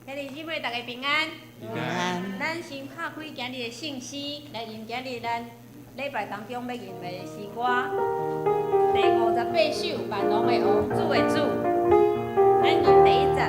兄弟姊妹，大家平安。平安。咱先拍开今日的信息，来念今日咱礼拜当中要念的诗歌。第58首《万王的王，主的主》，咱念第1节。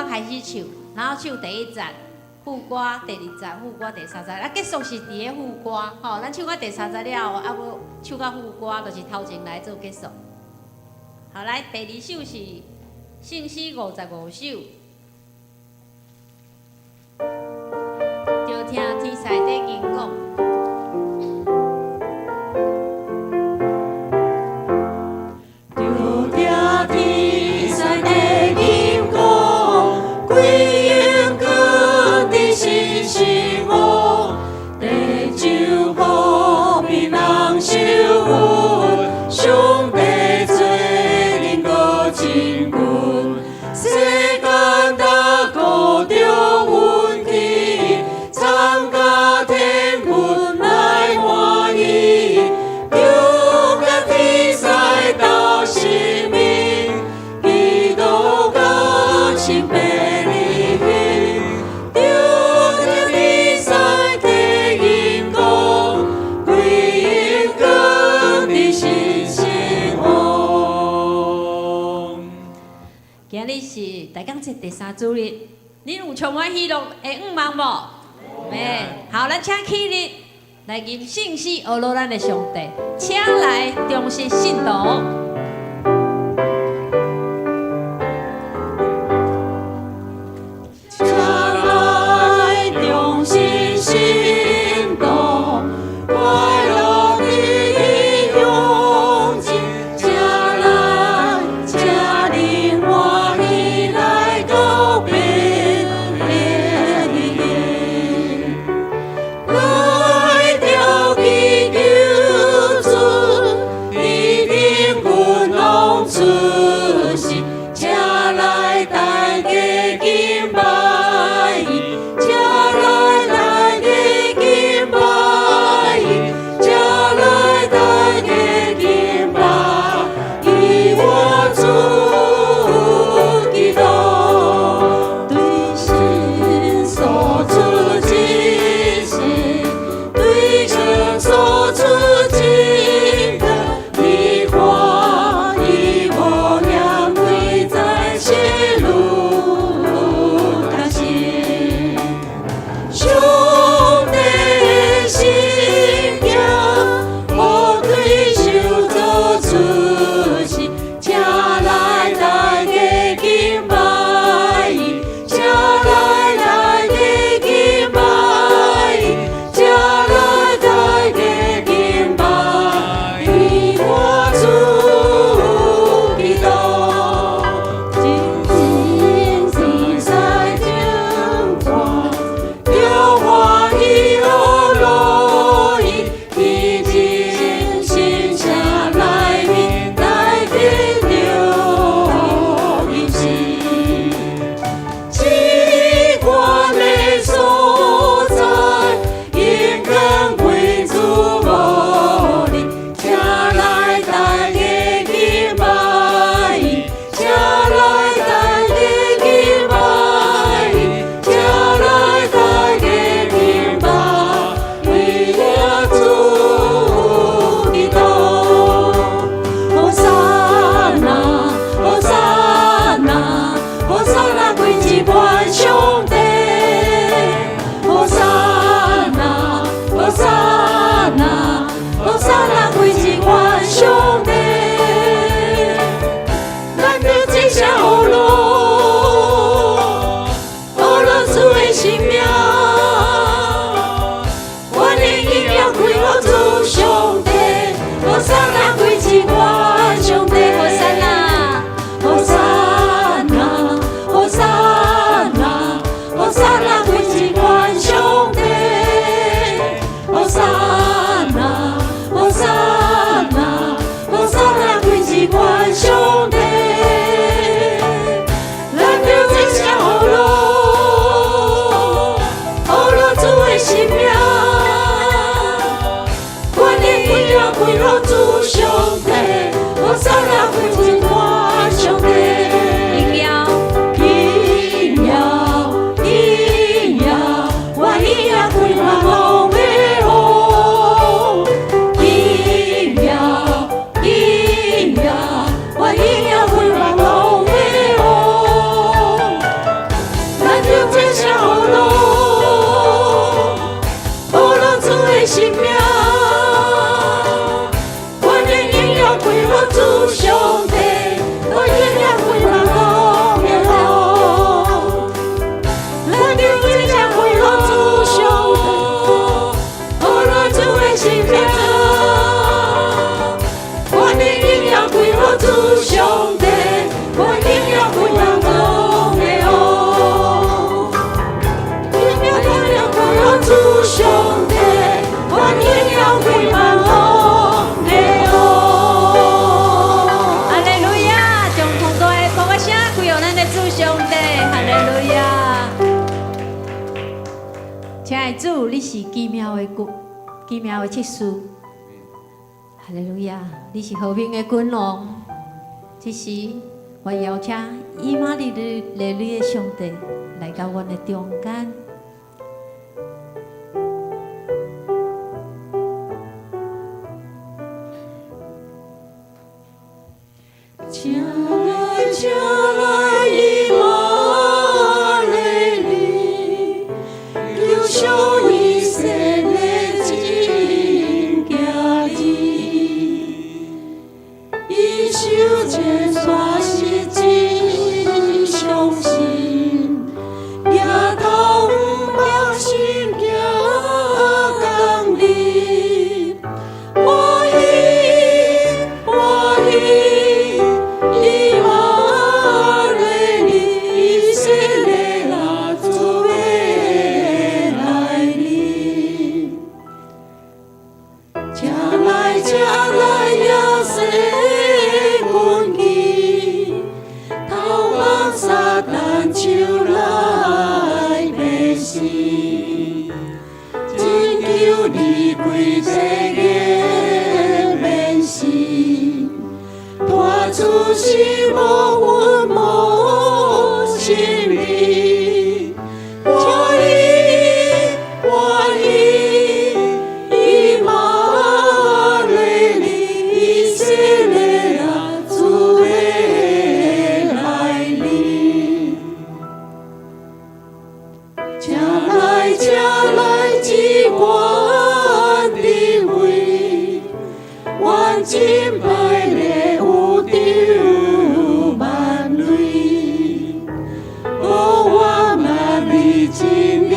开始唱，然后唱第1节副歌，第2节副歌，第3节，啊，结束是伫个副歌，吼，咱唱到第3节了后，啊，要唱到副歌，就是头前来做结束。好，来，第2首是圣诗55首，就听天使在经讲。大港节第3主日，恁有充满喜乐的5万无？没。好，咱请起立来吟圣诗，学罗咱的上帝，请来重视信徒。来着祈求主，你的。之冠，上帝何山啊，何山啊，何山啊，何山啊，归之冠，上帝，何山啊，何山啊，何山啊，归之冠，上帝。为了主上帝，我三下归天我上帝，应要，我应要归我后面哦，应要，我应要归我后面哦，咱就这下好咯，好了主的性命。主上帝，我应要归我后面哦，咱就这样归了主上帝，好了主的性命，我应要归了主上帝，我应要归我后面哦，应要归了主上帝，我应要归我后面哦。亲爱的主，你是奇妙的主，奇妙的切士。哈利路亚！你是和平的君王。这时，我邀请以马内利的上帝来到我的中间。请来，请来，以马内利。受一切的真假意，伊受这算是真相信，也通把心行讲理，我以马内利以色列拉主的。请来呀，西门去，逃往撒旦手来迷死，真求你归这个面死，拖出是无魂无生命，我以马内利以色列主的来临，请来之冠的位，愿敬拜的有着万类，我万里真理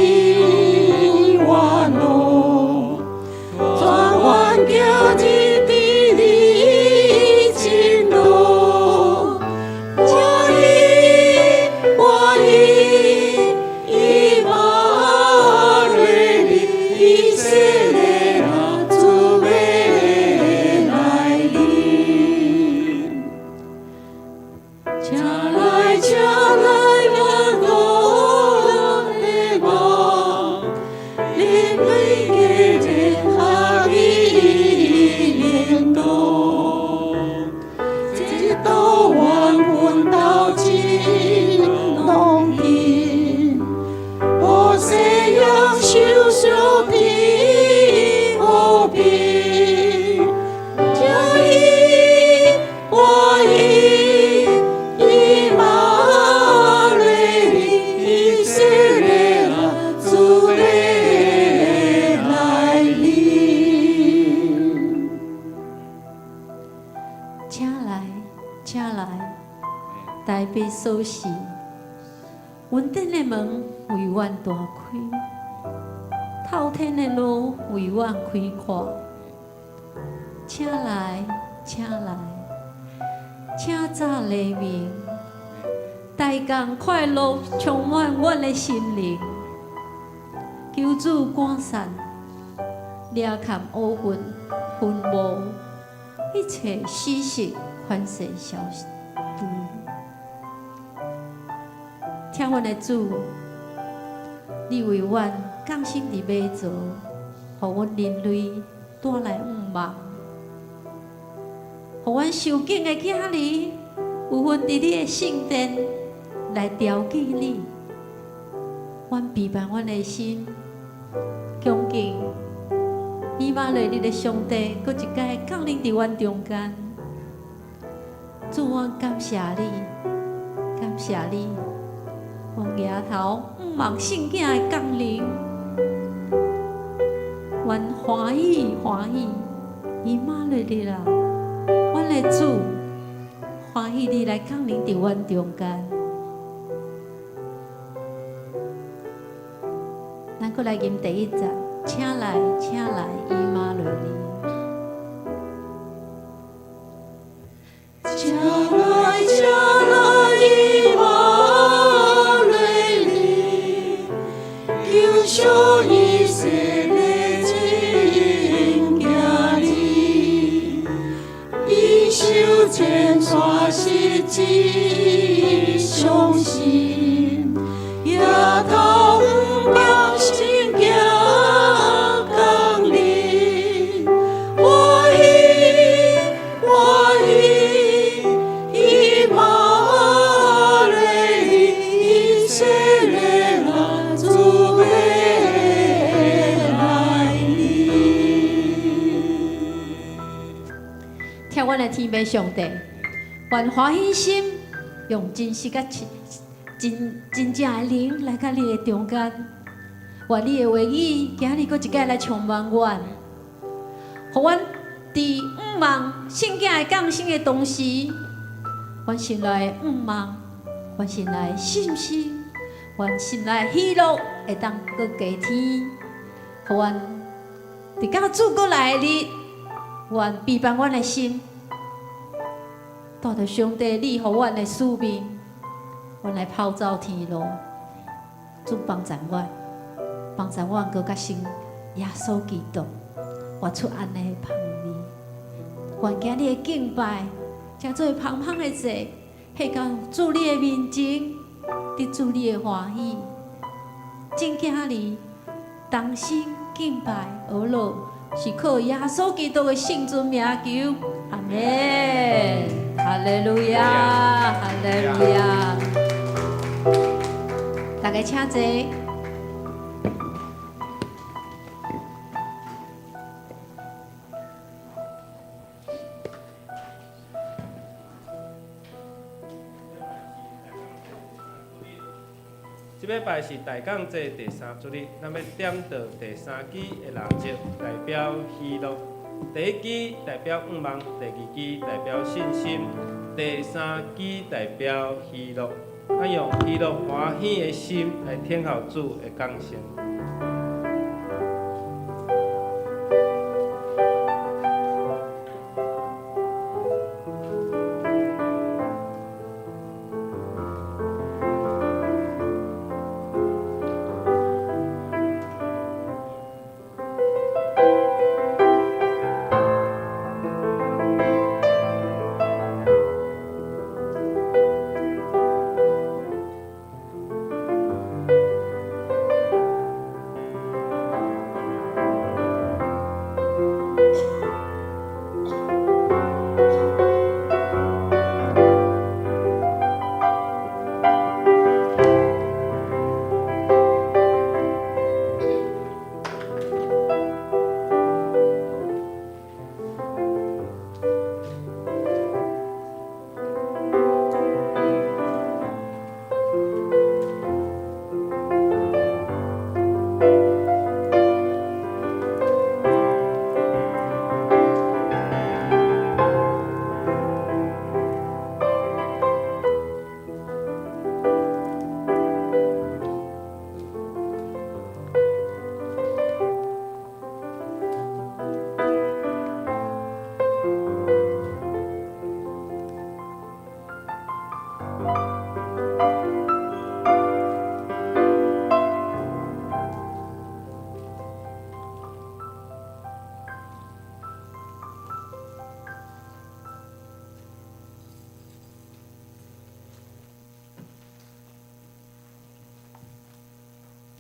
我路，转换叫日地理真路，我以马内利以色列主的来临，请来我的梦，领队给天下的联动，直到万魂到尽浓荫，我这样修修的和平，我以马内利以色列主的来临，请来，台北所事，稳定的门为阮大开，透天的路为阮开阔，请来。请早黎明，大工快乐充满阮的心灵。求主赶散，掠砍乌云、云雾，一切死事凡事消除。听阮的主，你为阮降生伫马槽，互阮人类带来梦，互阮受敬的囝儿有份伫你的圣殿来调祭你。阮陪伴阮的心，恭敬以马内利的上帝，搁一摆降临伫阮中间。主，阮感谢你，感谢你。阮额头望圣囝的降临，阮欢喜欢喜，以马内利啦，阮的主欢喜你来降临伫阮中间。咱搁来吟第一节，请来，请来，以马内利。请来，请来，以马内利，救赎以色列真囝儿，以受千带实际相信，也头不放心行降临，我喜，我喜，以马内利，以色列人主的来临。听阮的天父上帝，愿欢喜心，用真实甲真正的灵来到你的中间。愿你的话语今日搁一摆来充满阮，互阮伫梦圣囝的降生的同时，阮心内的梦，阮心内的信心，阮心内的喜乐会当搁加添，互阮伫到主过来的日，愿陪伴阮的心。带着上帝你予阮的使命，阮来跑走天路，主帮助阮，帮助阮搁较信耶稣基督，活出安尼的香味。愿今日的敬拜，诚做香香的祭，下到主你的面前，得主你的欢喜。真囝儿同心敬拜而落，是靠耶稣基督的圣尊名求，阿门。哈利路亚，哈利路亚！大家请坐。即礼拜是大港节第3主日，咱要点到第3支的蜡烛，代表喜乐。第一支代表盼望，第二支代表信心，第3支代表喜乐。咱用喜乐欢喜的心来听候主的降生。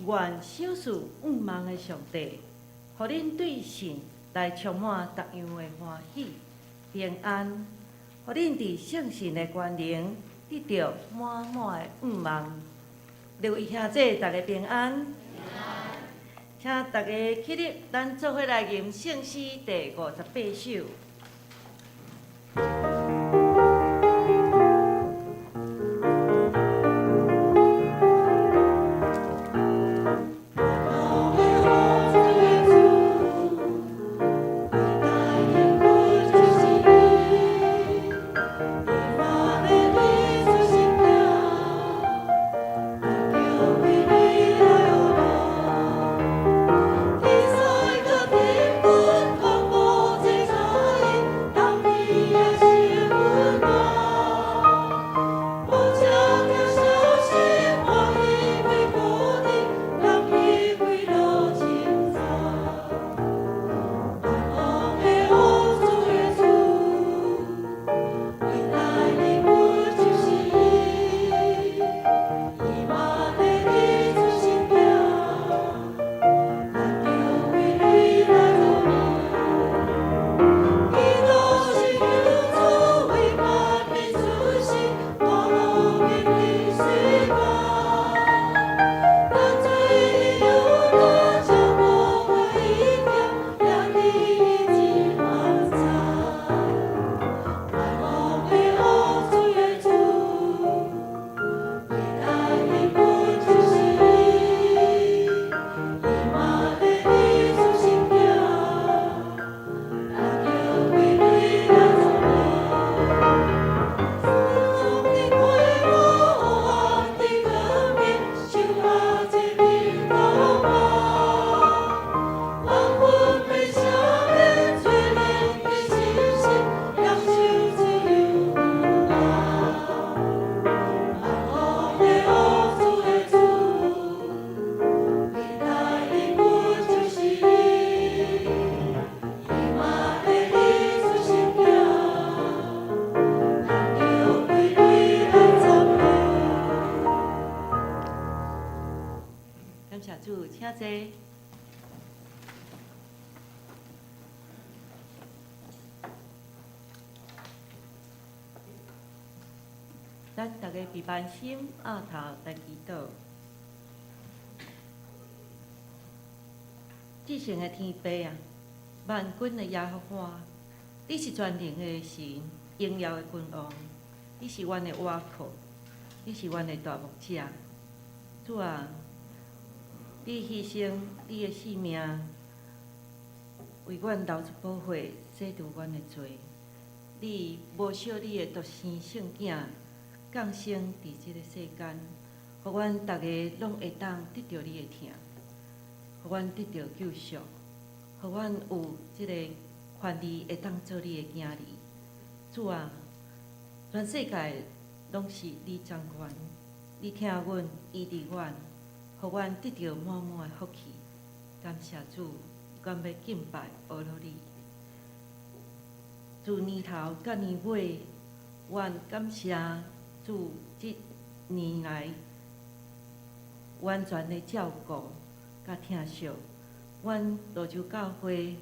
愿小事望的上帝，互恁对神来充满逐样的欢喜、平安，互恁伫圣神的关联，得到满满的望。六位兄弟，大家平安。请大家起立，咱做伙来吟圣诗第58首。请坐。咱大家闭眼心，额头来祈祷。至圣的天父啊，万军的耶和华，你是全能的神，荣耀的君王，你是阮的倚靠，你是阮的大牧者。主啊，你牺牲你的性命，为阮流出宝血，洗除阮的罪。你无惜你的独生圣囝降生伫即个世间，互阮逐个拢会当得到你的疼，互阮得到救赎，互阮有即个权利会当做你的囝儿。主啊，全世界拢是你掌权，你听阮，医治阮，互阮得到满满的福气。感谢主，愿要敬拜阿罗你。自年头到年尾，愿感谢主即年来完全的照顾甲疼惜。阮罗州教会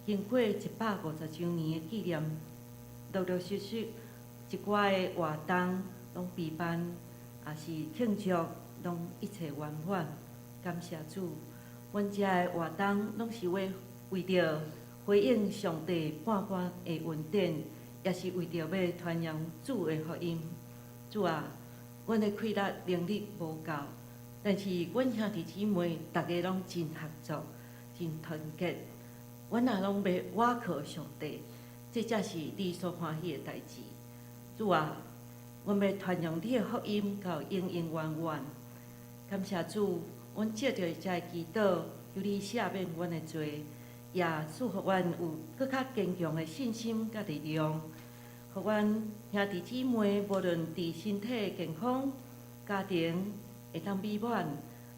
经过150周年的纪念，陆陆续续一寡的活动拢举办，也是庆祝，拢一切圆满。感谢主，阮遮的活动拢是为着回应上帝半半的恩典，也是为着要传扬主的福音。主啊，阮的气力能力无够，但是阮兄弟姊妹大家拢真合作、真团结。阮也拢要倚靠上帝，这才是你所欢喜的代志。主啊，阮要传扬你的福音到永永远远。感谢主，阮借着遮的祈祷，求你赦免阮的罪，也赐予阮有更较坚强的信心甲力量，互阮兄弟姊妹无论伫身体健康、家庭会当美满，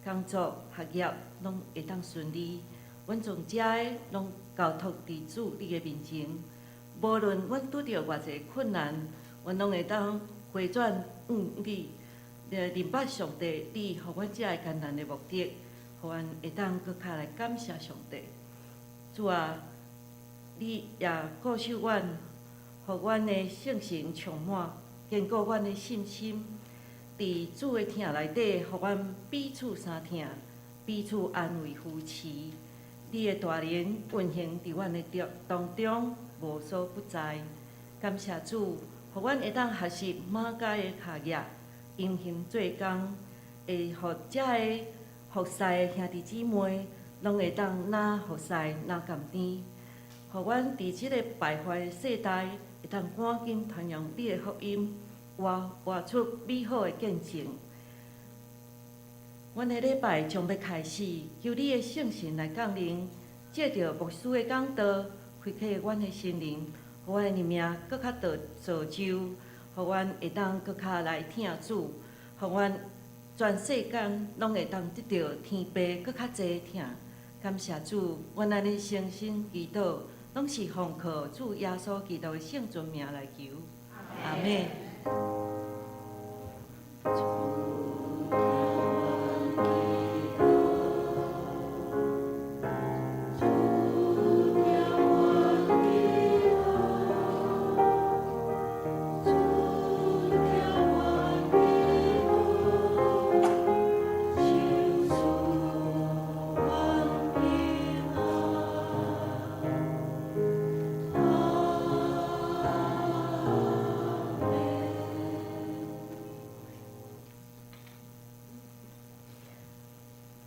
工作学业拢会当顺利。阮从遮个拢交托伫主你的面前，无论阮拄着偌济困难，阮拢会当回转你，明白上帝你互阮遮个艰难的目的，互阮会当搁较来感谢上帝。主啊，你也固守阮，互阮的圣神充满，坚固阮的信心。伫主的疼内底，互阮彼此相疼，彼此安慰扶持。你的大能运行伫阮的当中，无所不在。感谢主，互阮会当学习马家的学业，用心做工，会互遮个服侍的兄弟姊妹，拢会当拿服侍拿甘甜。互阮伫即个败坏的世代，会当赶紧传扬你的福音，活出美好的见证。阮的礼拜将要开始，求你的圣神来降临，借着牧师的讲道，开启阮的心灵，互阮的生命搁较造就，互阮会当搁较来听主，互阮全世间拢会当得到天父搁较济疼。感谢主，阮安尼诚心祈祷，拢是奉靠主耶稣基督的圣尊名来求，阿门。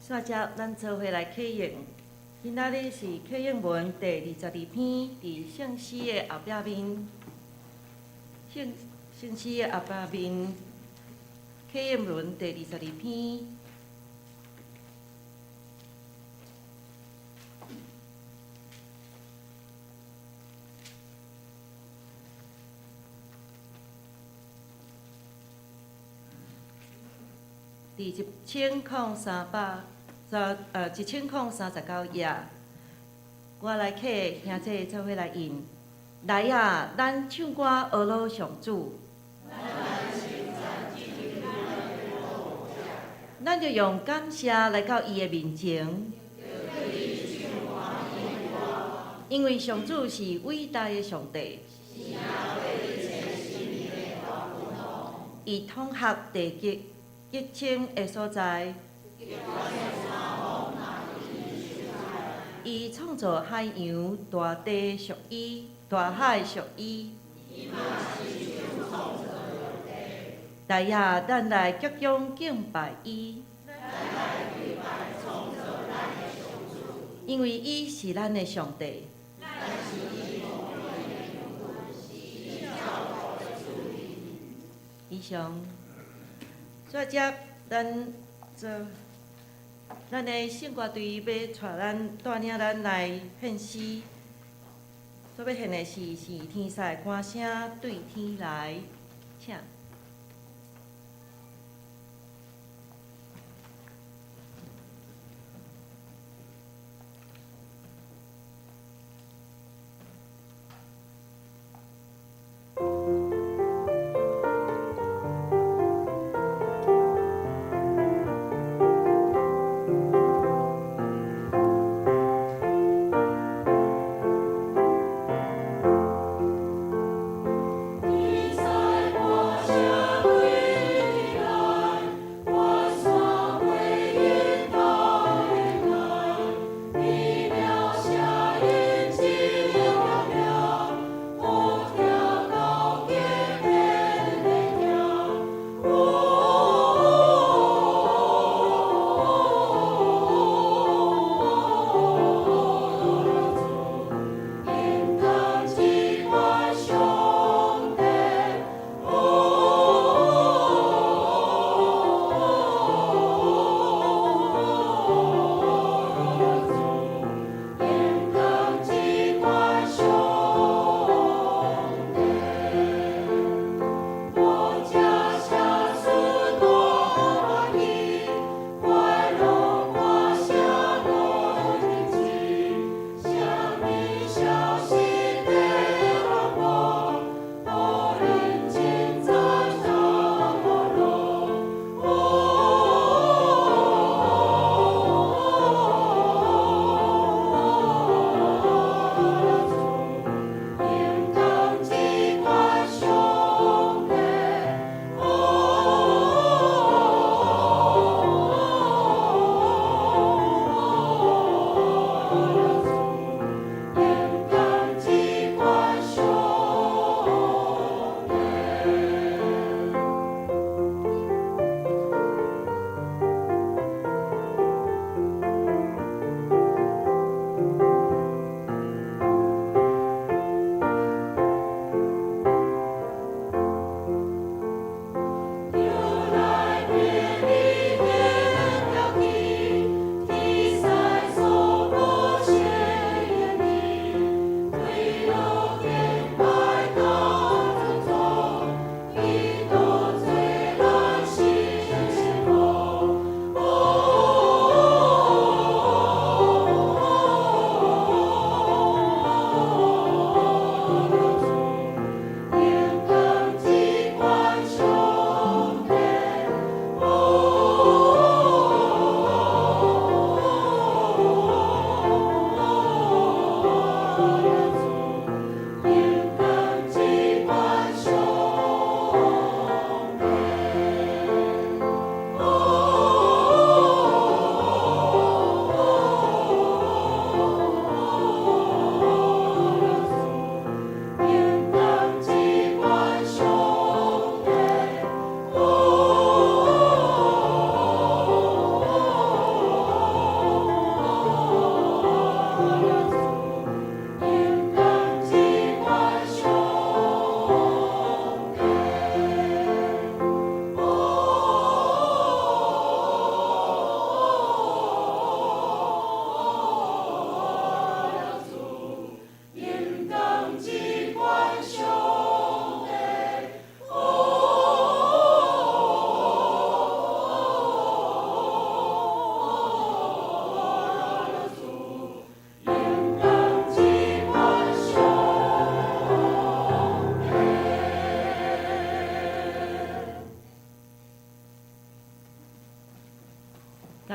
煞接咱做伙来启应，今仔日是启应文第22篇，伫圣诗的后壁面。圣诗的后壁面，启应文第22篇。第1039页，我来客兄弟做伙来吟。来啊，咱唱歌学老上主。咱就用感谢来到伊的面前，因为上主是伟大的上帝，伊统合地极极深的所在。伊创造海洋，大地属伊，大海属伊。来啊，咱来鞠躬敬拜伊，因为伊是咱的上帝。以上，再接咱的圣歌队要带领咱来献诗，所要献的是天使歌声对天来，请。你在我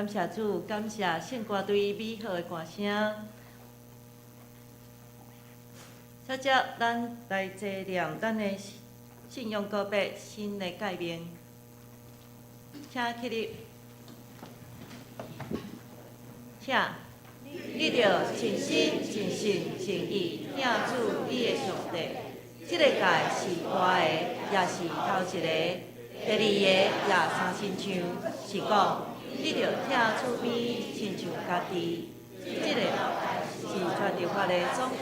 感谢主，感谢圣歌队美好的歌声。小姐，咱来坐念咱的信用告别新的改变，请起立。请，你着尽心、尽性、尽意听主你的上帝。即个届是我的，也是头一个。第二个也三亲像，是讲你着听厝边亲像家己。即个是传着我的总君。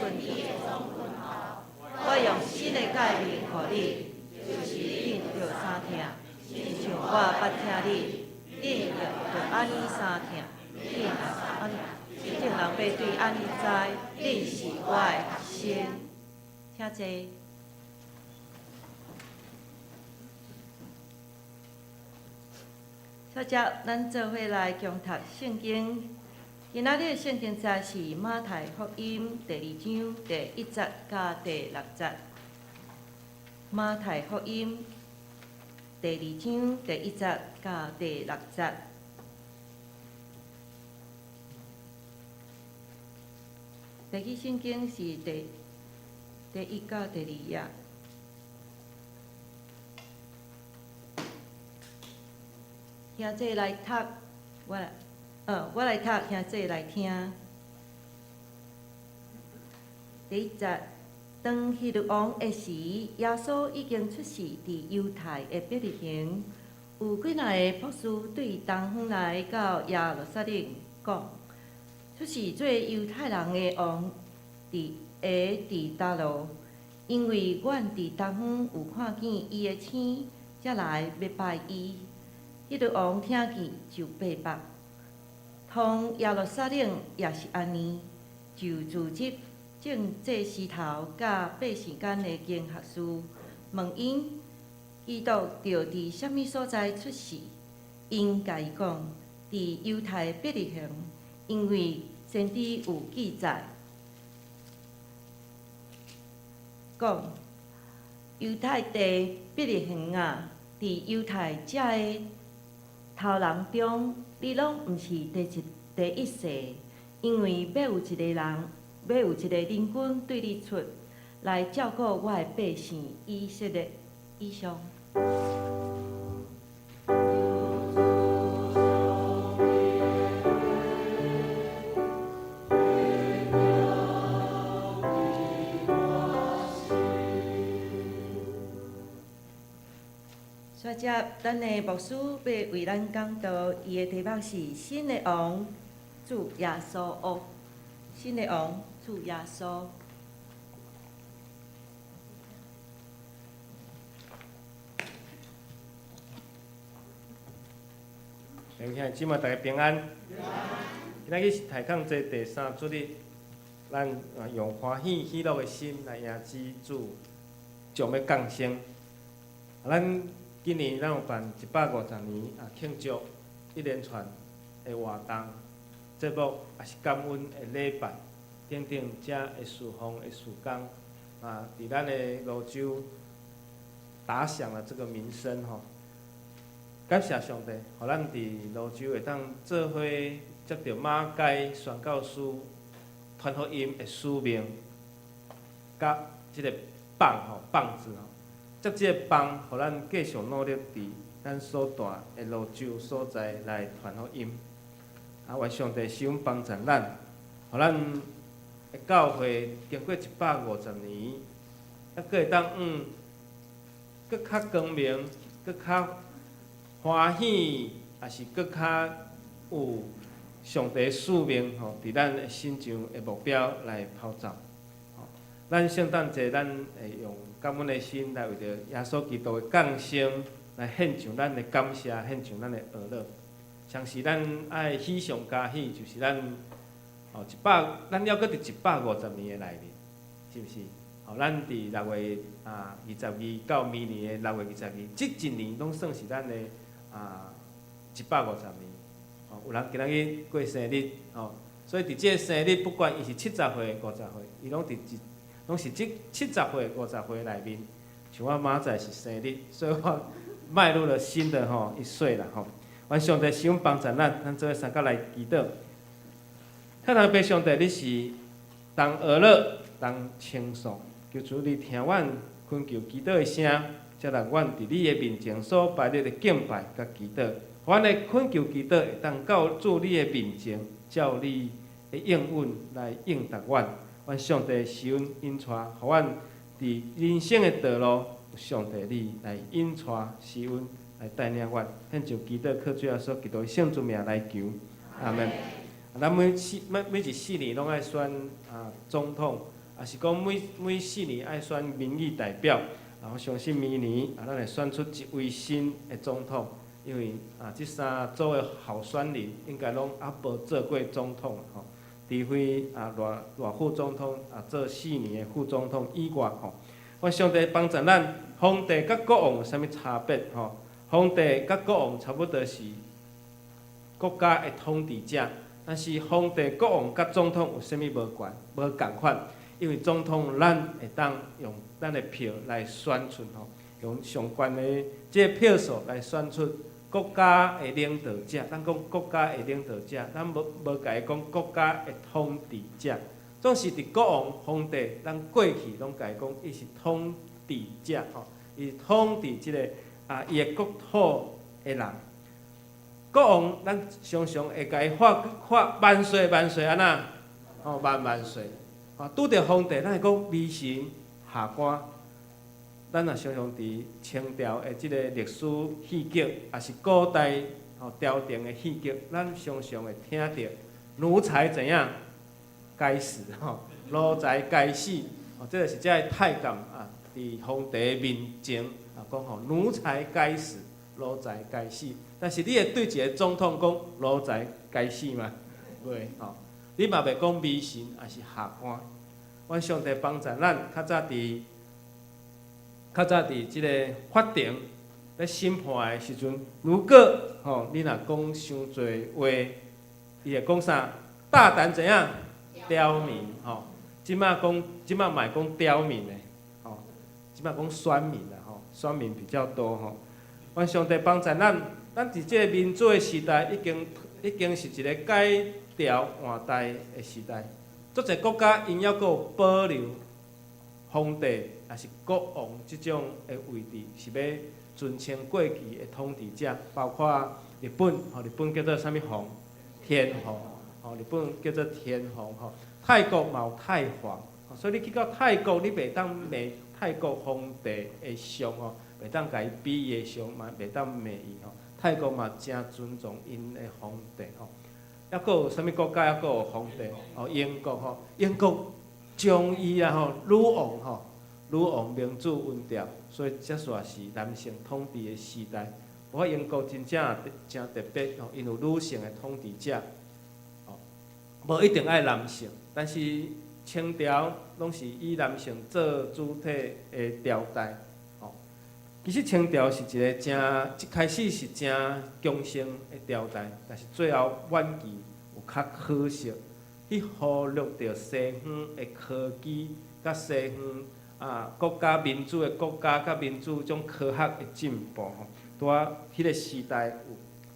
我用新的改变予你，就是恁着三听，亲像我捌听你，恁着安尼三听，恁安正人要对安尼知，恁是我的心，请坐。小姐，咱做伙来共读圣经。今仔日的圣经节是马太福音第2章第1节甲第6节。马太福音第2章第1节甲第6节。第几圣经是第1到第2页。兄弟来读，我来读，兄弟来听。第1节，当希律王的时，耶稣已经出世伫犹太的伯利恒。有几若个博士对东方来到耶路撒冷讲：出世做犹太人的王，伫倒路？因为阮伫东方有看见伊的星，才来要拜伊。希律王听见就被绑。通耶路撒冷也是安尼，就组织政治师头甲百姓间的经学士，问因基督着伫什么所在出世？因甲伊讲，伫犹太伯利恒，因为先知有记载，讲犹太地伯利恒啊，伫犹太遮的头人中，你拢毋是第一世，因为要有一个人君对你出来照顾我的百姓以色列。以上。接着，咱的牧师要为咱讲道，伊的题目是新的王主耶稣。新的王主耶稣。弟兄姊妹，大家平安。今仔日是抬杠节第3主日，咱用欢喜喜乐的心来迎接主将要降生。咱今年咱有办150年庆祝一连串的活动、节目，也是感恩的礼拜，等等遮的事奉的事工，伫咱的泸州打响了这个名声吼。感谢上帝，互咱伫泸州会当做伙接到马街宣教师传福音的使命，甲即个棒子吼。接即个棒，互咱继续努力伫咱所住的泸州所在来传福音。愿上帝施恩帮助咱，互咱的教会经过150年，还佫会当佫较光明，佫较欢喜，也是佫较有上帝使命吼，伫咱的心上的目标来跑走。咱圣诞节，咱会用感恩的心来为着耶稣基督的降生来献上咱的感谢，献上咱的乐乐。像是咱爱喜上加喜，就是咱咱了搁伫150年的内面，是毋是？咱伫6月22到明年的6月22，即一年拢算是咱的150年。有人今仔日过生日，所以伫即个生日，不管伊是70岁、50岁，伊拢是即70岁、50岁内面，像我明仔载是生日，所以我迈入了新的一岁啦。愿上帝使用帮助咱做伙三角来祈祷。太阳爸上帝，你是当娱乐、当轻松，求主你听阮恳求祈祷的声，才让阮伫你的面前所摆列的敬拜甲祈祷。阮的恳求祈祷会当到主你的面前，照你的应允来应答阮。愿上帝施恩引带，互阮伫人生的道路，上帝你来引带施恩来带领阮。献上祈祷，靠主耶稣基督的圣主名来求，阿门。咱每一4年拢爱选总统，也是讲每4年爱选民意代表。我相信明年咱会选出一位新的总统，因为这3组的候选人应该拢还无做过总统吼，除非赖副总统做4年的副总统以外吼。愿上帝帮助咱，皇帝甲国王有啥物差别吼？皇帝甲国王差不多是国家的统治者。但是皇帝、国王甲总统有啥物无共款？因为总统咱会当用咱的票来选出吼，用上悬的这个票数来选出国家的领导者。咱讲国家的领导者，咱无甲伊讲国家的统治者。总是伫国王、皇帝，咱过去拢甲伊讲，伊是统治者吼，伊统治即个伊的国土的人。国王，咱常常会甲伊发万岁万岁安那，万万岁。拄着皇帝，咱会讲微臣下官。咱也常常伫清朝的即个历史戏剧，也是古代朝廷的戏剧，咱常常会听到奴才怎样该死，奴才该死。这个是遮个太监伫皇帝的面前讲奴才该死，奴才该死。但是你会对一个总统讲奴才该死吗？袂吼，你嘛袂讲微臣也是下官。阮上帝帮助咱，较早伫即个法庭咧审判的时阵，如果你若讲伤侪话，伊会讲啥？大胆怎样刁民即摆嘛会讲刁民的即摆讲选民啦选民比较多阮上帝帮助咱伫即个民主的时代，已经是一个改朝换代的时代。足侪国家因还阁有保留皇帝也是国王即种的位置，是要尊称过去的统治者，包括日本日本叫做啥物皇？天皇日本叫做天皇泰国嘛有太皇所以你去到泰国，你袂当骂泰国皇帝的像袂当甲伊比伊的像，嘛袂当骂伊泰国嘛真尊重因的皇帝还阁有啥物国家还阁有皇帝英国英国将伊女王民主稳调，所以才算是男性统治的时代。不过英国真正真特别因有女性的统治者无一定爱男性，但是清朝拢是以男性做主体的朝代其实清朝是一个一开始是真强盛的朝代，但是最后晚期有较可惜，去忽略着西方的科技，甲西方国家民主的国家甲民主种科学的进步拄啊，迄个时代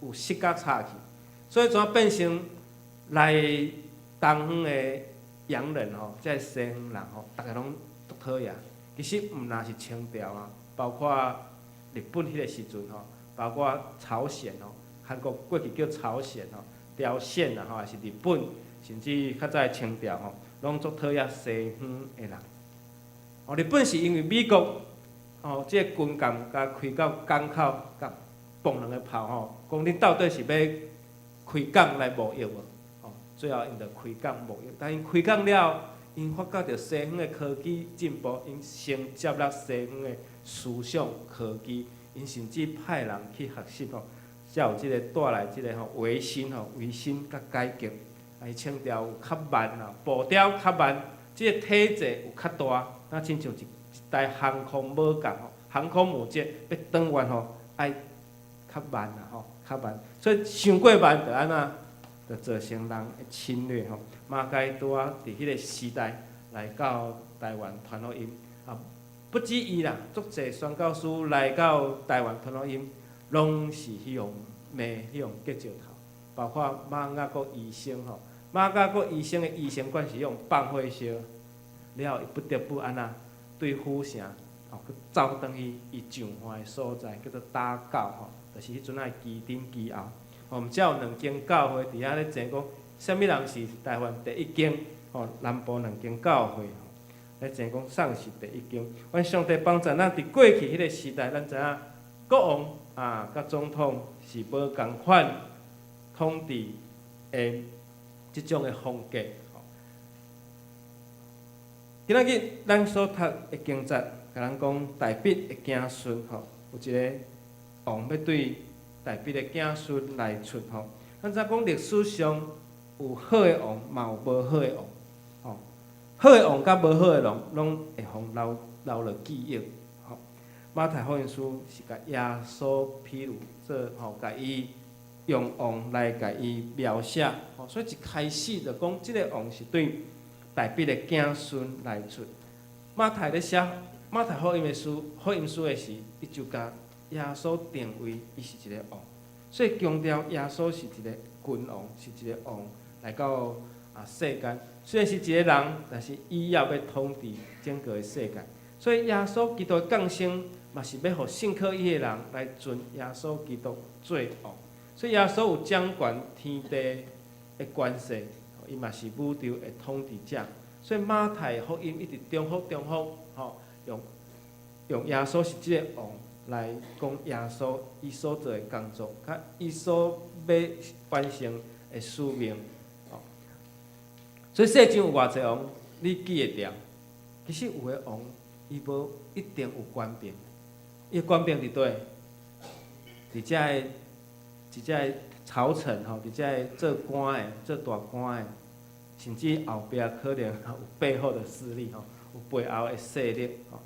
有失甲差去，所以怎变成来东方的洋人即西方人大家拢足讨厌。其实毋若是清朝包括日本迄个时阵包括朝鲜韩国过去叫朝鲜朝鲜也是日本，甚至较早清朝拢足讨厌西方的人。日本是因为美国即个军舰甲开到港口，甲放两个炮讲恁到底是要开港来贸易无？最后因就开港贸易，但因开港了，因发觉着西方的科技进步，因先接纳西方的思想科技，因甚至派人去学习才有即个带来即个维新甲改革。清朝有较慢步调较慢，即个体制有较大，那亲像一台航空母舰航空母舰要转弯爱较慢较慢，所以伤过慢就安怎？就造成人的侵略马该拄啊伫迄个时代来到台湾传福音不止伊啦，足侪宣教师来到台湾传福音，拢是希望骂迄种结石头，包括马雅国医生吼，马雅国医生的医生管是用放火烧，了后伊不得不安那对府城吼，去走转去伊上岸的所在，叫做打狗吼，就是迄阵仔基顶基后，吼，毋只有2间教会伫遐咧争讲，啥物人是台湾第一间吼，南部2间教会。咧争讲，啥是第一间？阮上帝帮助咱伫过去迄个时代，咱知影国王甲总统是无共款统治的即种的风格。今仔日咱所读的经节，甲咱讲大卫的子孙吼，有一个王要对大卫的子孙来出吼。咱知讲历史上有好的王，嘛有无好的王。好的王甲无好的王，拢会互留落记忆。吼，马太福音书是甲耶稣披露，做吼，甲伊用王来甲伊描写。吼，所以一开始就讲，即个王是对大卫的子孙来出。马太咧写马太福音书的时，伊就甲耶稣定位，伊是一个王，所以强调耶稣是一个君王，是一个王来到世间。虽然是一个人，但是以后要统治整个的世界。所以耶稣基督的降生，嘛是要互信靠伊的人来尊耶稣基督做王。所以耶稣有掌管天地的关系，伊嘛是宇宙的统治者。所以马太福音一直重复，吼，用耶稣是即个王来讲耶稣伊所做的工作，甲伊所要完成的使命。所以世上有偌济王，你记会牢？其实有个王，伊无一定有官兵，伊个官兵伫倒？伫遮个朝臣吼，伫遮个做官的、做大官的，甚至后壁可能有背后的势力吼，有背后的势力吼，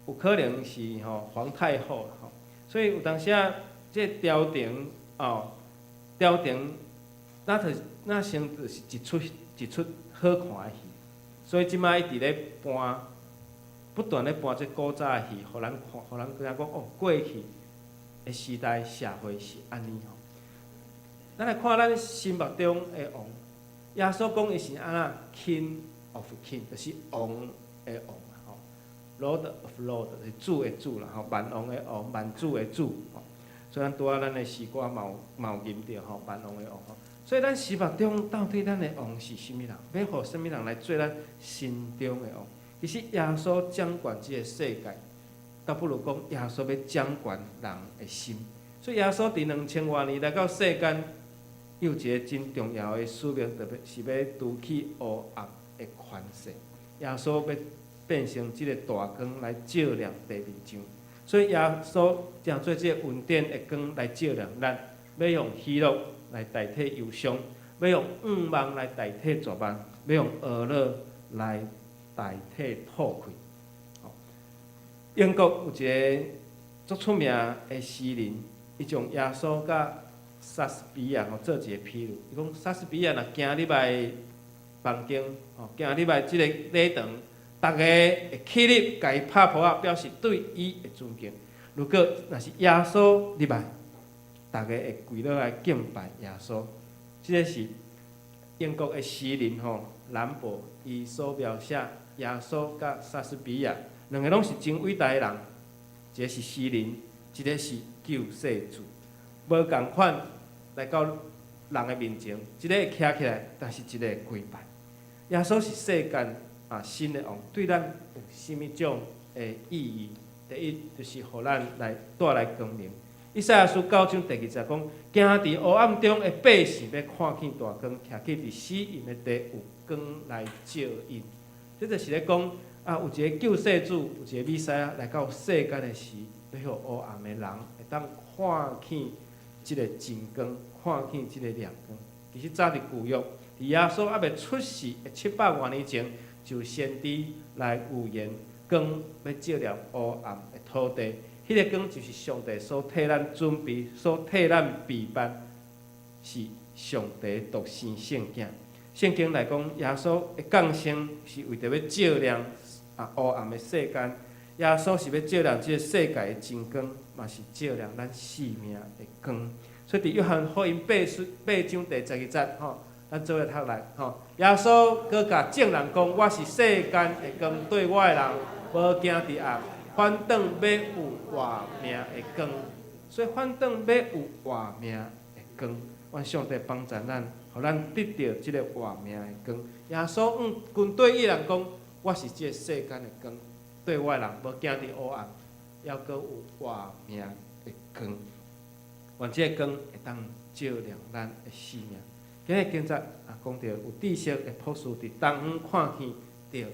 有可能是吼皇太后吼。所以有当时啊，这朝廷哦，朝廷那先就是一出好看的戏，所以即摆一直咧搬，不断咧搬这古早的戏，互咱看，互咱知影讲哦，过去的时代社会是安尼吼。咱来看咱心目中的王，耶稣讲伊是安那 King of King， 就是王的王吼 ，Lord of Lord， 是主的主啦吼，万王的王，万主的主吼。所以咱拄仔咱的诗歌嘛有吟着吼，万王的王吼。所以咱心目中到底咱的王是啥物人？要互啥物人来做咱心中的王？其实耶稣掌管这个世界，倒不如讲耶稣要掌管人的心。所以耶稣伫2000多年来到世间，有一个真重要的使命，特别是要除去黑暗的权势。耶稣要变成这个大光来照亮地面上。所以耶稣正做这个恩典的光来照亮咱，要用喜乐来代替忧伤，要用愿望来代替绝望，要用娱乐来代替吐气。英国有一个足出名的诗人，伊将耶稣甲莎士比亚做一个比喻。伊讲莎士比亚若行入来房间，行入来即个礼堂，大家会起立，甲伊拍扑仔，表示对伊的尊敬。如果若是耶稣入来，大家会跪落来敬拜耶稣。即个是英国的诗人兰博伊所描写耶稣甲莎士比亚两个拢是真伟大的人，一个是诗人，一个是救世主，无共款来到人的面前，一个会徛起来，但是一个会跪拜。耶稣是世间新的王，对咱有甚物种的意义？第一就是互咱来带来光明。以赛亚书9章第20节讲，行伫黑暗中的百姓要看见大光，徛起伫死荫的地有光来照因。这就是咧讲有一个救世主，有一个弥赛亚来到世间的时，要互黑暗的人会当看见即个真光，看见即个亮光。其实早伫旧约，伫耶稣还未出世的700多年前，就先知来预言光要照亮黑暗的土地。迄个光就是上帝所替咱准备、所替咱备办，是上帝独生圣囝。圣经来讲，耶稣的降生是为着要照亮黑暗的世间。耶稣是要照亮这个世界的真光，嘛是照亮咱生命的光。所以伫约翰福音8章第12节吼，咱做伙读来吼。耶稣搁甲众人讲：我是世间的光，对我的人无惊伫暗，反倒要有活命的光。所以反倒要有活命的光，愿上帝帮助咱，互咱得到即个活命的光。耶稣跟对伊人讲：我是即个世间的光，对我的人无惊伫黑暗，还阁有活命的光。愿即个光会当照亮咱的生命。今日经节讲到有知识的博士伫东方看见到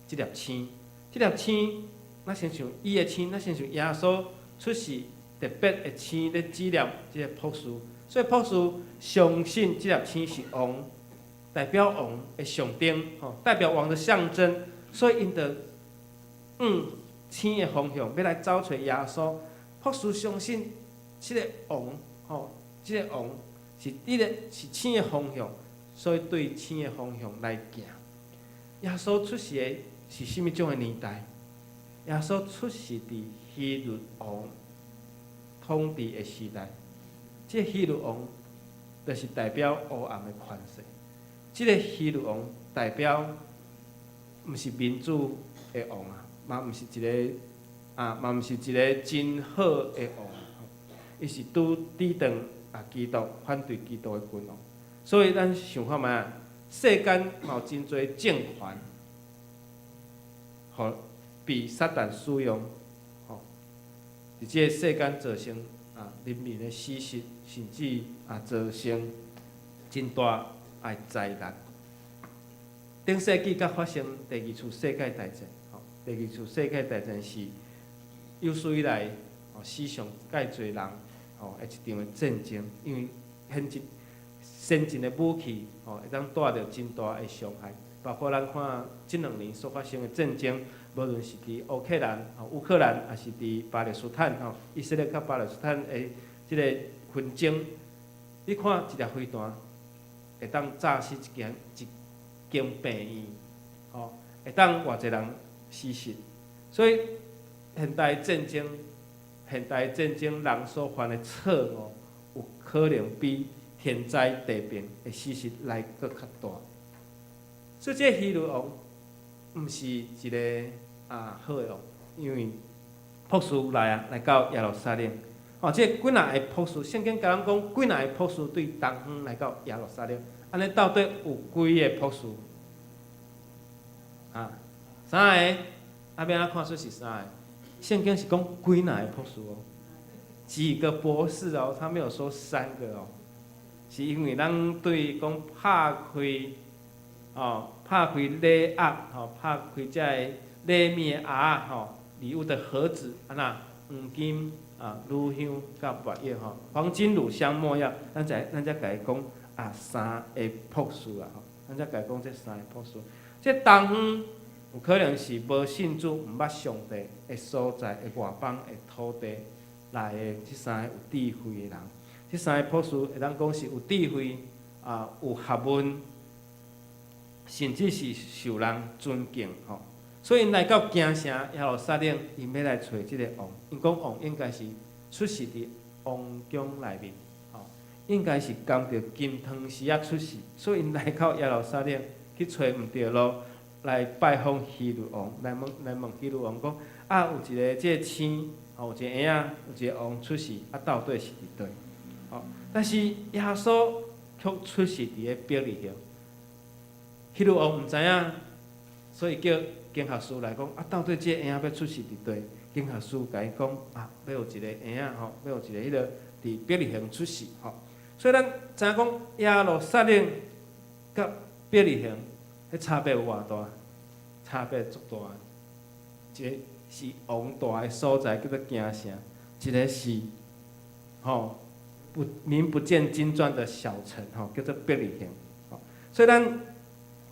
即粒星，即粒星，咱先像伊的星，咱先像耶稣出世特别的星咧指念即个博士，所以博士相信即粒星是王，代表王的象征，代表王的象征，所以因着星的方向要来找找耶稣。博士相信即个王，即个王。是星的方向，所以对星的方向来行。耶稣出世的是甚物种的年代？耶稣出世伫希律王统治的时代。这希律王就是代表黑暗的权势。这个希律王代表毋是民主的王嘛毋是一个真好的王，伊是抵挡基督，反对基督的君王，所以咱想看觅世间嘛有真侪政权，互被撒旦使用，伫即个世间造成人民的死失，甚至造成真大的灾难。顶世纪才发生第二次世界大战，第二次世界大战是有史以来史上介侪人。一场的战争，因为先进的武器，会当带着真大的伤害。包括咱看即2年所发生的战争，无论是伫乌克兰，还是伫巴勒斯坦，以色列甲巴勒斯坦的即个纷争，你看一粒飞弹会当炸死一间病院，会当偌侪人死失。所以现代战争，人所犯的错误，有可能比天灾地病的死失来搁较大。所以这希律王毋是一个好的王，因为博士来到耶路撒冷。这几若个博士，圣经甲咱讲，几若个博士对东方来到耶路撒冷，安尼到底有几个博士？3个，要怎看出是3个？圣经是讲几若个博士几个博士他没有说3个是因为咱对讲拍开礼盒，拍开这个礼物的盒礼物的盒子，黄金乳香甲墨药黄金、乳香、墨药，咱才甲伊讲3个博士咱才甲伊讲这3个博士。这东方有可能是无信主、毋捌上帝的所在的外邦的土地来的这3个有智慧的人。这3个博士会当讲是有智慧、有学问，甚至是受人尊敬所以因来到京城耶路撒冷，因要来找这个王。因讲王应该是出世伫王宫内面，应该是含着金汤匙出世，所以因来到耶路撒冷去找毋着路。来拜访希律王，来问希律王讲有一个即个星，有一个婴仔，有一个王出世，到底是伫倒？但是耶稣却出世伫个伯利恒。希律王毋知影，所以叫经学师来讲到底即个婴仔要出世伫倒？经学师甲伊讲要有一个婴仔要有一个迄个伫伯利恒出世所以咱知影讲耶路撒冷甲伯利恒。迄差别有偌大？差别足大。一个是王大的所在，叫做京城；一个是名不见经传的小城，叫做伯利恒。所以咱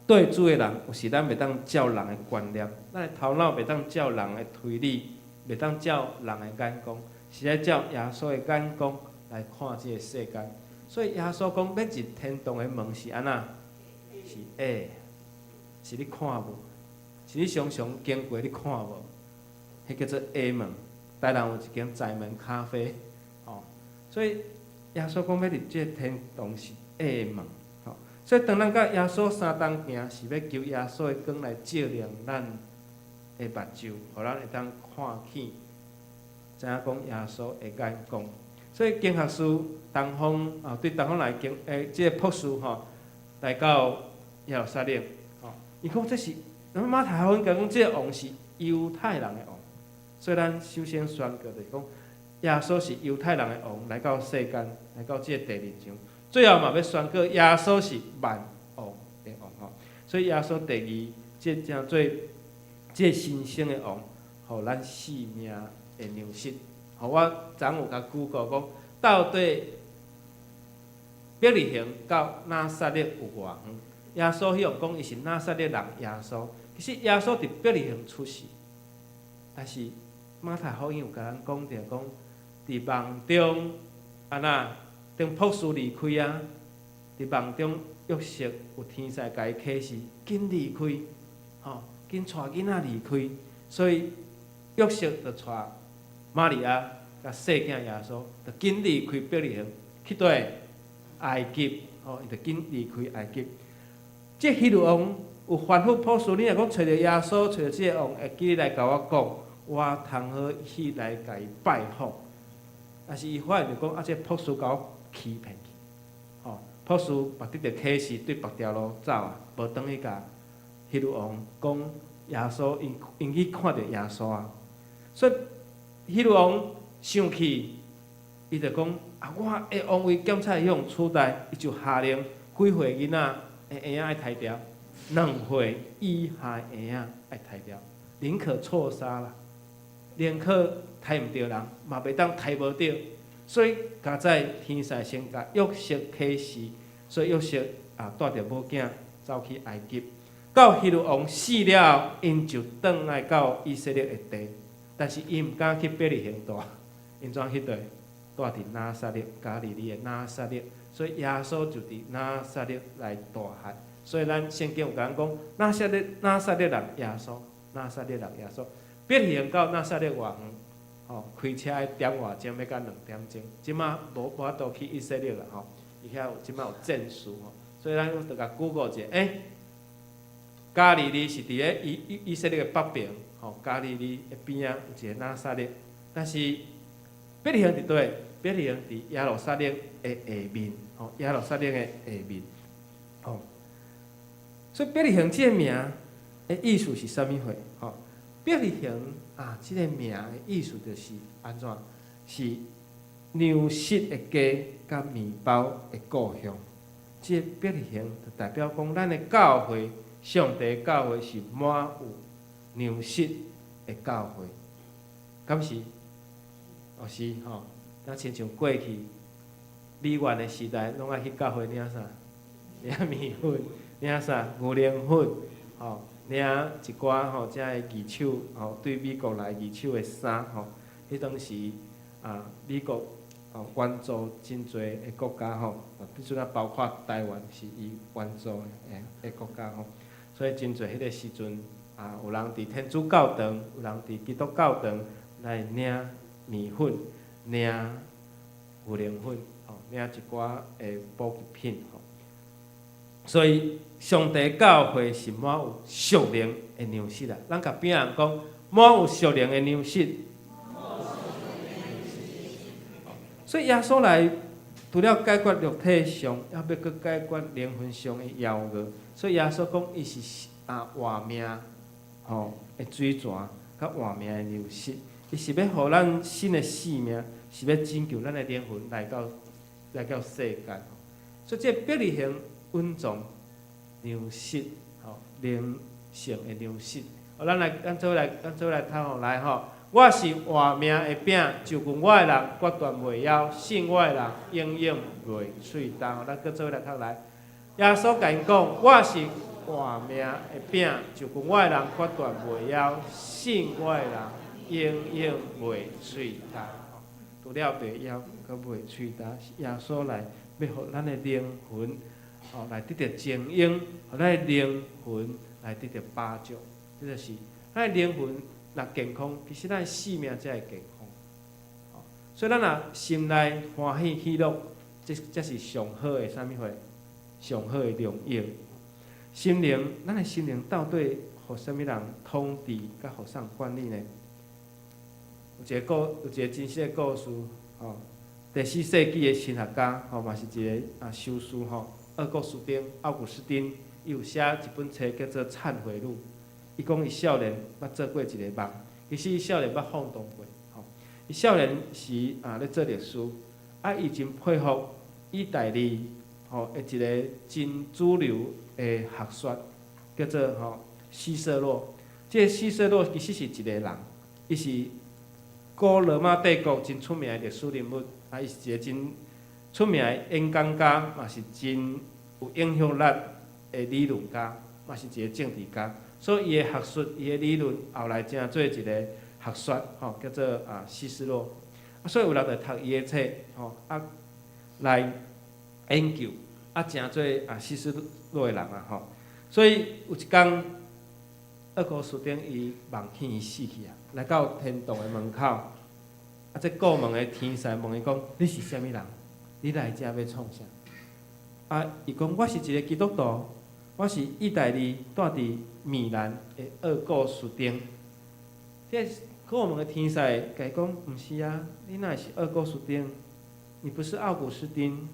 对主的人，有时咱袂当照人的观念，咱的头脑袂当照人的推理，袂当照人的眼光，是爱照耶稣的眼光来看这个世界。所以耶稣讲，要入天堂的门是安怎？是下。是你看无？是你常常经过你看无？迄叫做下门。台南有一间在门咖啡，所以耶稣讲要入这天堂是噩梦，吼。所以当咱甲耶稣相同行，是要求耶稣的光来照亮咱的目睭，互咱会当看见，知影讲耶稣的眼光。所以经学师东方对东方来讲，即个博士吼来到耶路撒冷，吼，伊讲这是马太福音讲即个王是犹太人的王，所以咱首先宣告就是讲。耶稣是犹太人的王，来到世间，来到这个地面上，最后嘛要宣告耶稣是万王的王吼。所以耶稣第二，这正做这新生的王，互咱性命的粮食。互我昨有甲Google讲，到底伯利恒到拿撒勒有偌远？耶稣迄样讲伊是拿撒勒人耶稣，其实耶稣伫伯利恒出世，但是马太福音有甲咱讲着讲。伫梦中，安那等博士离开啊！伫梦中，约瑟有天使甲伊启示，紧离开，吼，紧带囡仔离开。所以约瑟就带玛利亚甲细囝耶稣，就紧离开伯利恒，去倒埃及，吼，伊就紧离开埃及。这希律王有反复博士，你若讲找着耶稣，找着这个王，会记你来甲我讲，我通好去来甲伊拜访。但是伊发现就讲，这博士甲我欺骗去，吼，博士目得着启示，对别条路走啊，无转去甲希律王讲耶稣，因去看着耶稣啊，所以希律王生气，伊就讲我的王位检察用取代，伊就下令几岁囡仔的婴仔爱杀掉，2岁以下的婴仔爱杀掉，宁可错杀啦，宁可杀毋着人，嘛袂当杀无着，所以加在天使先甲约瑟启示，所以约瑟带着母囝走去埃及。到希律王死了，因就转来到以色列的地，但是伊毋敢去伯利恒住，因怎去倒？住伫拿撒勒，加利利的拿撒勒，所以耶稣就伫拿撒勒来大汉。所以咱圣经有甲咱讲，拿撒勒人耶稣，拿撒勒人耶稣，伯利恒到拿撒勒偌远？吼，开车要点外钟，要到2点钟。即马无法度去以色列啦，吼，伊遐有即马有证书吼，所以咱就甲 Google 者，加利利是伫咧以色列的北边，吼，加利利的边啊有一个拿撒勒，但是伯利恒伫倒？伯利恒伫耶路撒冷的下面，吼，耶路撒冷的下面，吼，所以伯利恒即个名的意思是啥物货？吼，伯利恒。即个名的意思就是安怎？是粮食的家甲面包的故乡。即个伯利恒就代表讲，咱的教会，上帝教会是满有粮食的教会，敢是？是吼，咱亲像过去李元的时代，拢爱去教会领啥？领面粉，领啥？牛奶粉，吼。领一寡吼，遮个二手吼，对美国来二手的衫吼，迄当时美国援助真侪的国家吼，比如啊包括台湾是伊援助的国家吼，所以真侪迄个时阵有人伫天主教堂，有人伫基督教堂来领面粉、领牛奶粉吼，领一寡的补给品吼。所以上帝教会是满有属灵的粮食啦。咱甲边人讲，满有属灵的粮食。所以耶稣来，除了解决肉体上，还要搁解决灵魂上的邀约。所以耶稣讲，伊是活命吼的水泉，甲活命的粮食。伊是要互咱新的生命，是要拯救咱的灵魂来到世间。所以这伯利恒。稳重粮食，吼，灵性的粮食。咱做来读吼来吼。我是活命的饼，就近我的人决断袂枵，信我的人永远袂喙焦。咱搁做来读来。耶稣甲因讲，我是活命的饼，就近我的人决断袂枵，信我的人永远袂喙焦。除了袂枵，搁袂喙焦。耶稣来要互咱的灵魂。来得到精英，互咱的灵魂来得到帮助，这就是咱的灵魂若健康，其实咱的生命才会健康。所以咱若心内欢喜喜乐，这才是上好的啥物货，上好的荣耀。心灵，咱的心灵到底互啥物人统治，甲互啥人管理呢？有一个真实的故事，吼，第4世纪的神学家，吼，嘛是一个修士，吼，奥古斯丁，伊有写一本册叫做《忏悔录》。伊讲伊少年捌做过一个梦，其实伊少年捌放荡过，吼。伊少年时咧做律师，伊真佩服意大利吼的一个真主流的学说，叫做希瑟洛。这个希瑟洛其实是一个人，伊是古罗马帝国真出名的历史人物，伊是一个真出名的演讲家，嘛是真有影响力的理论家，嘛是一个政治家。所以伊的学说、伊的理论后来成做一个学说，叫做希斯洛。所以有人来读伊的册，来研究，成做希斯洛的人所以有一天，奥古斯丁伊梦见伊死去来到天堂的门口，这过门的天使问伊讲：你是啥物人？你来遮要创啥？伊讲：我是一个基督徒，我是意大利住伫米兰的奥古斯丁。这过门的天使甲伊讲：毋是啊，你哪会是奥古斯丁？你不是奥古斯丁，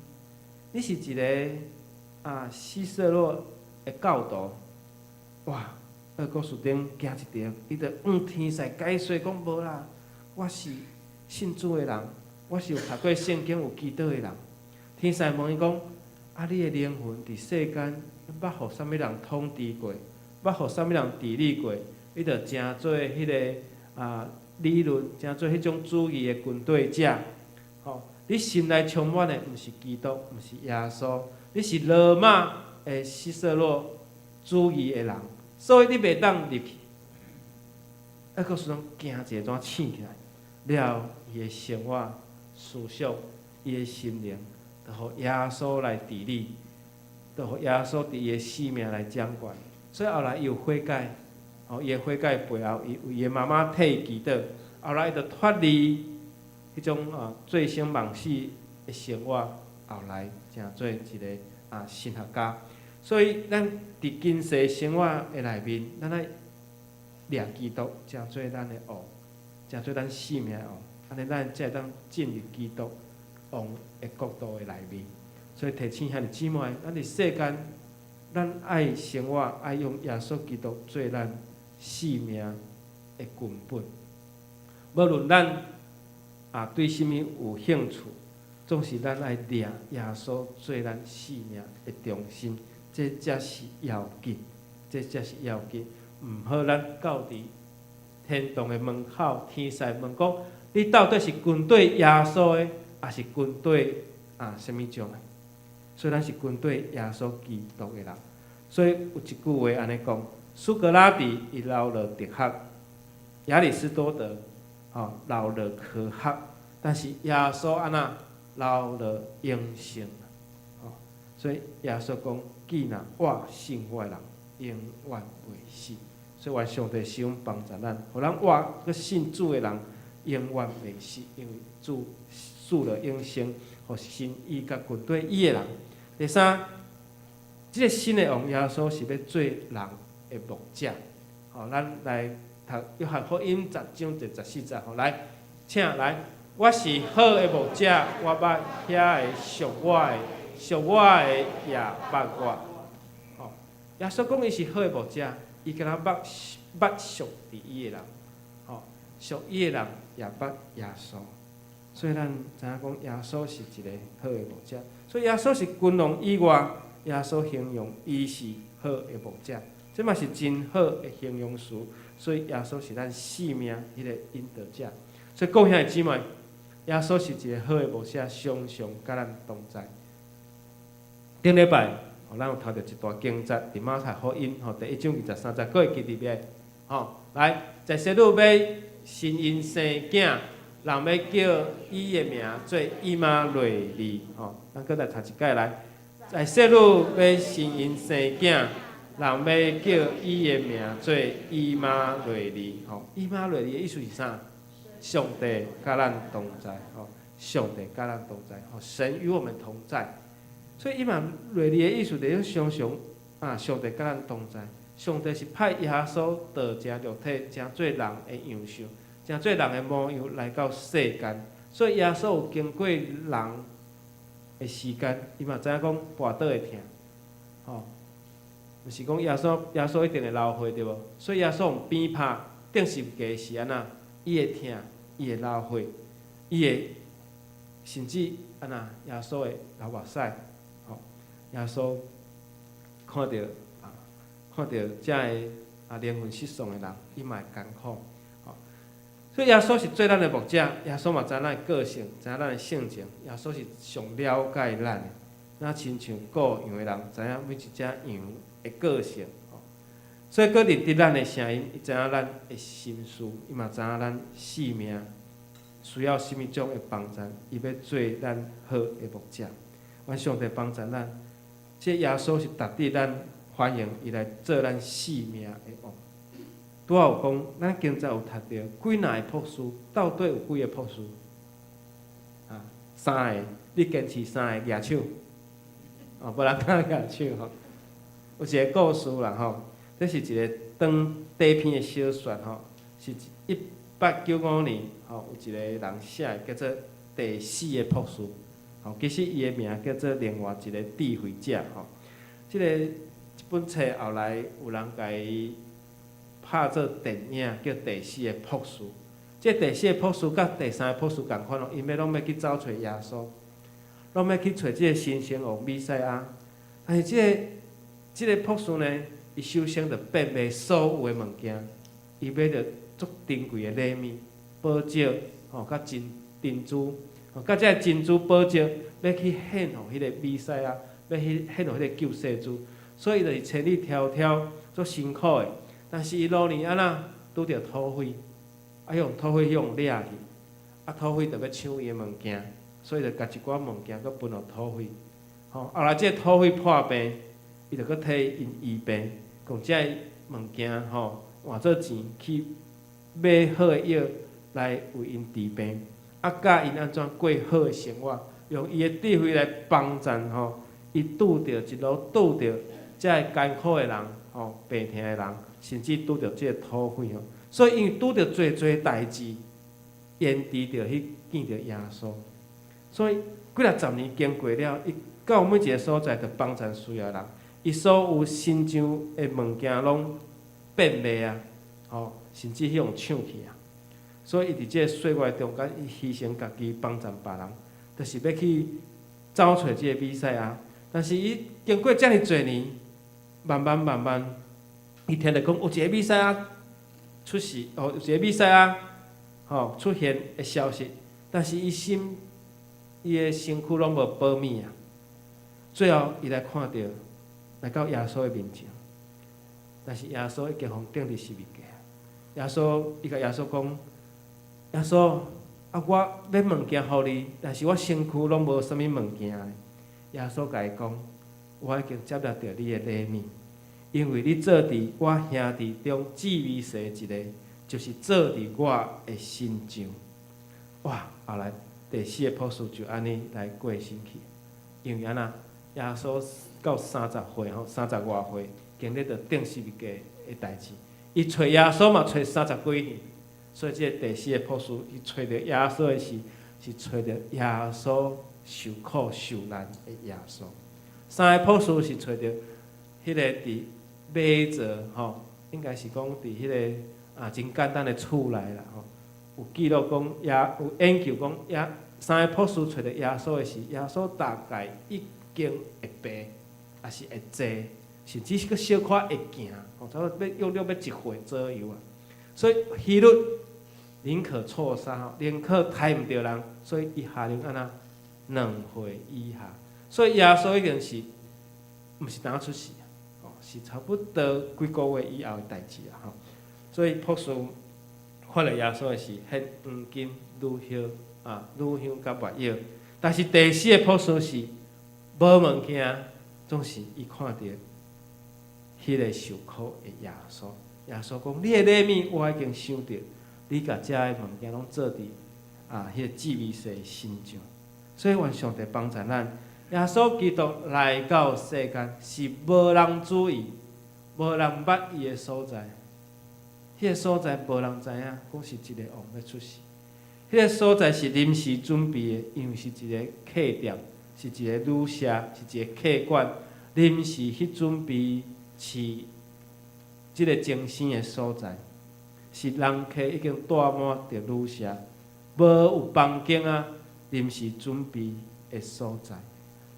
你是一个希瑟洛的教徒。哇！奥古斯丁惊一跳，伊就天使解释讲：无啦，我是信主的人，我是有读过圣经、有祈祷的人。天使问伊讲：你的灵魂伫世间捌互啥物人统治过？捌互啥物人治理过？你着诚做迄个理论，诚做迄种主义的军队者。你心内充满的毋是基督，毋是耶稣，你是罗马的希瑟洛主义的人。所以你袂当入去。奥古斯丁惊一下，怎醒起来？了，伊的生活、思想、伊的心灵，就互耶稣来治理，就互耶稣伫伊的生命来掌管。所以后来伊有悔改，伊的悔改背后，伊为伊的妈妈替伊祈祷，后来伊就脱离迄种醉生梦死的生活，后来成做一个神学家。所以，咱伫今世生活的内面，咱爱掠基督，成做咱的王，成做咱生命的王。安尼，咱才会当进入基督王的国度的内面。所以，提醒兄弟姊妹，咱伫世间，咱爱生活，爱用耶稣基督做咱生命的根本。无论咱对什么有兴趣，总是咱爱掠耶稣做咱生命的中心。这才是要紧，这才是要紧。毋好咱到伫天堂的门口，天使问讲：你到底是军队耶稣的，还是军队什么种的？所以咱是军队耶稣基督的人。所以有一句话安尼讲：苏格拉底伊留了哲学，亚里士多德留了科学，但是耶稣安那留了英雄。所以耶稣讲：既然我信我的人，永远袂死。所以愿上帝使用帮助咱，互咱活个信主的人永远袂死，因为主赐了永生，互神医甲军队医的人。第三，这个新的王耶稣是要做人的牧者。咱来读约翰福音10章第14节，来，请来，我是好的牧者，我捌遐个属我的也捌我。耶稣讲伊是好的牧者，伊敢若捌属伫伊的人，属伊的人也捌耶稣。所以咱知影讲，耶稣是一个好的牧者。所以耶稣是君王以外，耶稣形容伊是好的牧者，这嘛是真好的形容词。所以耶稣是咱生命迄个引导者。所以各位兄弟姊妹，耶稣是一个好的牧者，常常甲咱同在。顶礼拜，咱有读到一段经节，伫马太福音第1章23节，各会记入来。来，在西路要新因生囝，人要叫伊的名做以马内利。咱搁来读一解来，在西路要新因生囝，人要叫伊的名做以马内利。以马内利的意思是啥？上帝甲咱同在。上帝甲咱同在，神与我们同在。所以伊嘛落嚟的意思就是常常上帝甲咱同在。上帝是派耶稣道成肉体，成做人的样式，成做人的模样来到世间。所以耶稣有经过人的时间，伊嘛知影讲跋倒会疼，就是讲耶稣一定会流血对无？所以耶稣用鞭拍顶十架是安那，伊会疼，伊会流血，伊会甚至安那耶稣会流目屎，耶稣看到遮个灵魂失丧的人，伊嘛会艰苦。所以耶稣是做咱的牧者，耶稣嘛知咱的个性，知咱的性情。耶稣是上了解咱的，咱亲像各样的人，知影每一只羊的个性。所以佮认得咱的声音，伊知影咱的心事，伊嘛知影咱性命需要什么种的帮助，伊要做咱好的牧者。愿上帝帮助咱，这耶稣是值得咱欢迎伊来做咱性命的王。拄仔有讲，咱今早有读到几若个博士，到底有几个博士？3个，你坚持3个举手，无人敢举手吼。有一个故事啦这是一个当底片的小说是1895年有一个人写的，叫做《第4个博士》其实伊的名叫做另外一个智慧者这本册后来有人甲伊拍做电影，叫《第4个博士》。这第4个博士甲第3个博士同款因要拢要去找找耶稣，拢要去找这个新生王弥赛亚。但是这个博士呢，伊首先就辨别所有的物件，伊买着足珍贵的礼物、宝石甲珍珠，甲这珍珠宝石要去献互迄个弥赛亚，要去献互迄个救世主，所以伊就是千里迢迢足辛苦的。但是伊路年安那拄着土匪，用土匪掠去，土匪就要抢伊的物件，所以就甲一寡物件佫分互土匪。后来这土匪破病，伊就佫替因医病，用这物件换做钱去买好的药来为因治病，教因安怎过好的生活，用伊的智慧来帮助伊拄着一路拄着这艰苦的人病痛的人。甚至拄着这个土匪所以因为拄着侪代志，延迟着去见着耶稣。所以几啊十年经过了，伊到每一个所在，着帮助需要的人。伊所有身上的物件拢变卖甚至用抢去所以伊伫这个岁月中间，伊牺牲家己帮助别人，就是要去找找这个弥赛亚。但是伊经过遮尔侪年，慢慢。伊听着讲有一个弥赛亚出世，有一个弥赛亚出现的消息，但是伊的身躯拢无保密最后伊来看到，来到耶稣的面前，但是耶稣已经互钉伫十字架。伊甲耶稣讲：耶稣我要物件互你，但是我身躯拢无啥物物件。耶稣甲伊讲：我已经接纳着你的礼物。因为你做伫我兄弟中至微细一个，就是做伫我的心上。哇！后来第4个博士就安尼来过身去。因为安那，耶稣到30岁30外岁，经历着钉十字架的代志。伊找耶稣嘛，找30几年。所以这个第4个博士，伊找着耶稣的是找着耶稣受苦受难的耶稣。3个博士是找着迄个伫马座应该是讲伫迄个真简单的厝内啦有记录讲有研究讲3个博士找着耶稣的时，耶稣大概已经会爬，也是会坐，甚至是佫小可会行，差不多要1岁左右所以希律宁可错杀，宁可杀毋着人，所以伊下令安那2岁以下。所以耶稣已经是毋是当出世。是差不多几个月以后的代志所以博士看到耶稣的是献黄金、乳香甲没药。但是第4个博士是无物件，总是伊看到迄个受苦的耶稣。耶稣讲：你的礼物我已经想到，你甲遮的物件拢做伫迄个智慧世的心上。所以愿上帝帮助咱，耶稣基督来到世间是无人注意、无人捌伊的所在。迄个所在无人知影，讲是一个王要出世。迄个所在是临时准备的，因为是一个客店，是一个旅社，是一个客馆，临时去准备饲即个精生的所在，是人客已经住满着旅社，无有房间啊，临时准备的所在。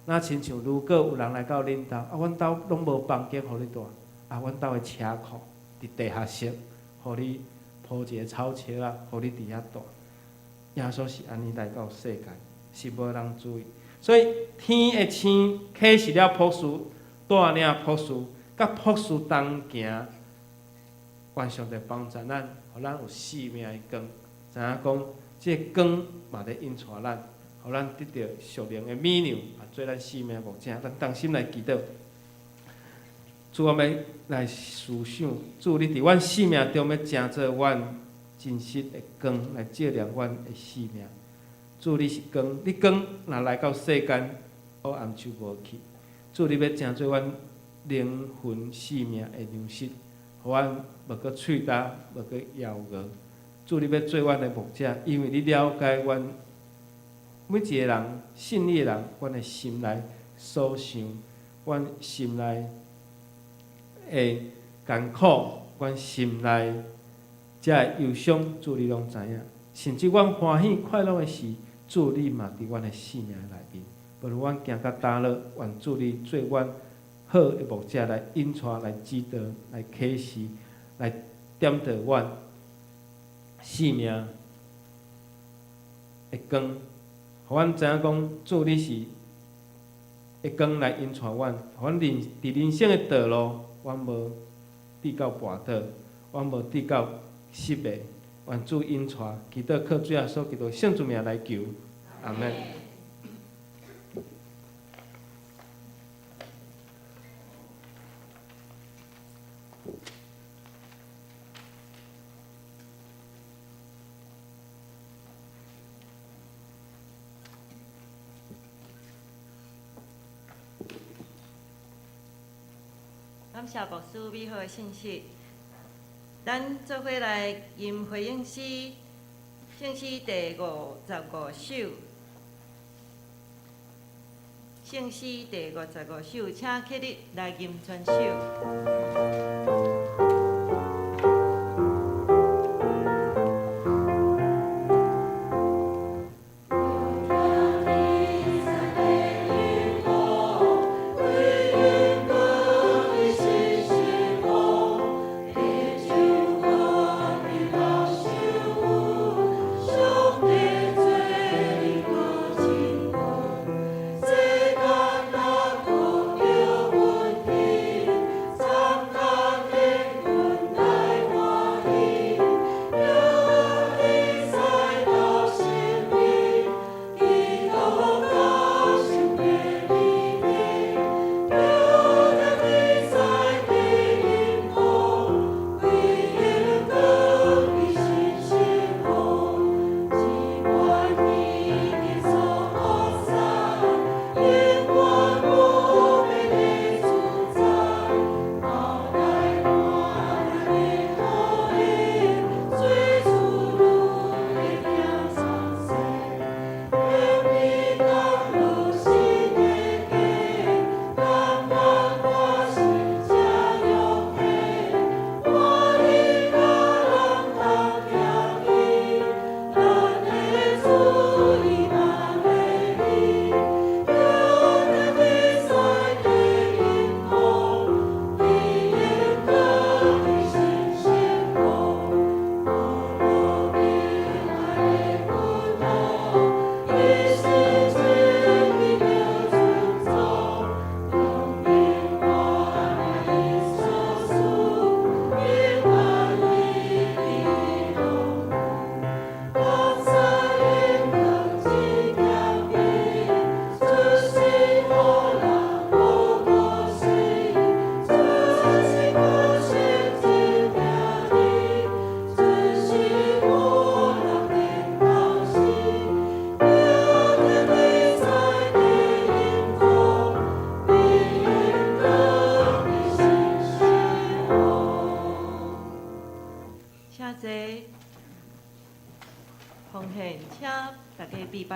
那亲像如果有人来到恁兜，阮兜拢无房间互你住，阮兜的车库伫地下室，互你铺一个草席啊，互你伫遐住。耶稣是安尼来到世界，是无人注意。所以天的星启示了博士，带领博士，甲博士同行。愿上帝帮助咱，互咱有生命的光，知影讲，即个光嘛咧引带咱，互咱得到属灵的美牛，也做咱生命的牧者。咱同心来祈祷，主我们来思想，主你伫阮生命中要成做阮真实的光，来照亮阮的生命。主你是光，你光若来到世间，黑暗就无去。主你要成做阮灵魂生命的粮食。互阮无搁喙焦，无搁枵餓。主你要做阮的牧者，因为你了解阮每一个人、信你的人，阮的心内所想，阮心内的艰苦，阮心内遮的忧伤，主你拢知影。甚至阮欢喜快乐的事，主你嘛伫阮的生命内面。无论阮行到倒落，愿主你做阮好的牧者来引带、来指导、来启示、来点导阮生命的光，互阮知影讲，主你是的光来引带阮，互阮伫人生的道路，阮无跌到跋倒，阮无跌到失败，愿主引带，祈祷靠主耶稣基督圣主名来求，阿门。感谢牧师美好的信息，咱做伙来吟回应诗，圣诗第55首，圣诗第55首，请起立来吟全首。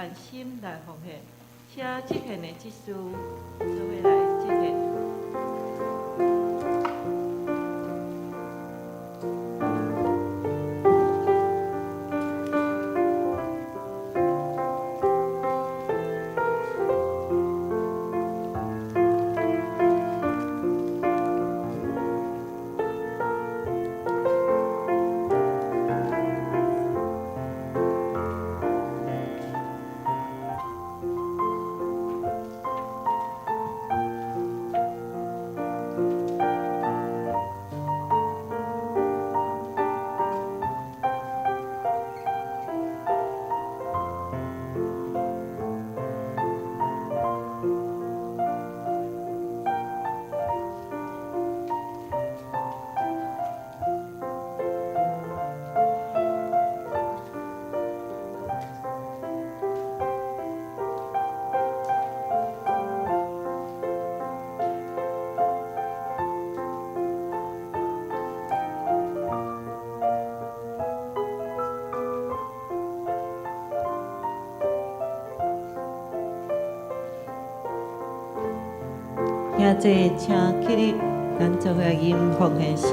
关心来奉献，请即献的祭司做伙来祭献。现在请起立，咱做伙吟奉献诗。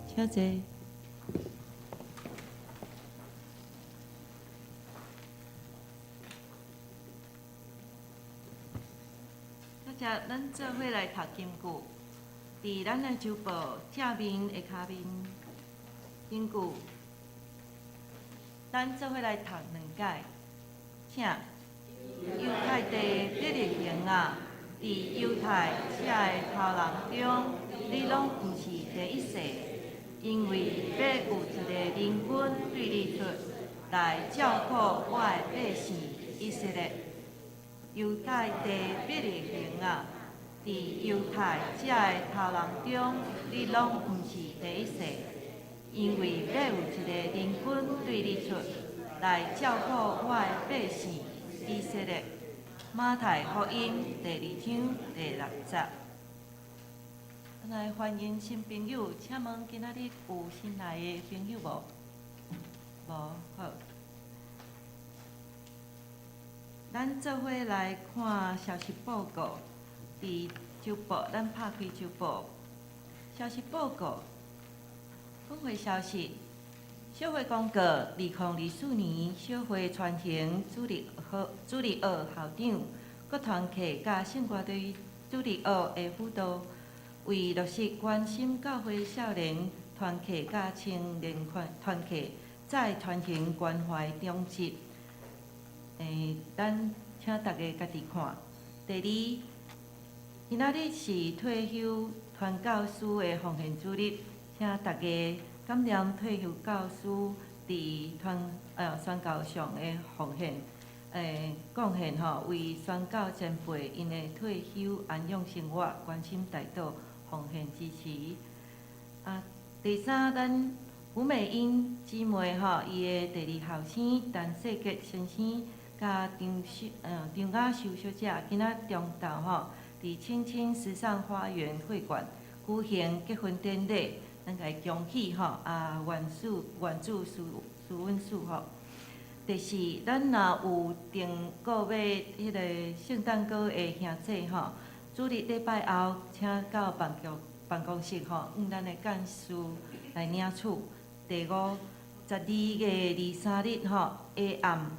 请坐。咱做伙来读金句，伫咱的周报正面的骹面金句，咱做伙来读两解。请犹太地得力行啊！伫犹太遮的头人中，你拢毋是第一世，因为要有一个人君对你出来照顾我的百姓以色列。犹太地得力行啊！伫犹太遮的头人中，你拢毋是第一世，因为要有一个人君对你出来照顾我的百姓以色列。马太福音第2章第6节。咱来欢迎新朋友，请问今仔日有新来的朋友无？无，好。咱做伙来看消息报告。伫周报，咱拍开周报。消息报告，本会消息：小会公告，2024年小会传承主日学校长、各团契甲圣歌队主日学的辅导，为落实关心教会少年团契甲青年团契再传承关怀忠直。咱请大家家己看。第二，今仔日是退休传教士的奉献主日，请大家感念退休教师伫宣教上的奉献，贡献吼，为宣教前辈因的退休安养生活关心大道，奉献支持。第三，咱胡美英姊妹吼，伊的第2后生陈世杰先生甲张雅秀小姐，今仔中昼吼，伫青青时尚花园会馆举行结婚典礼，咱甲伊恭喜吼，原主苏文素吼。第四，咱若有订购买迄个圣诞歌的兄弟吼，主日礼拜后请到办公室吼，咱的干事来领取。第5，12月23日吼下暗，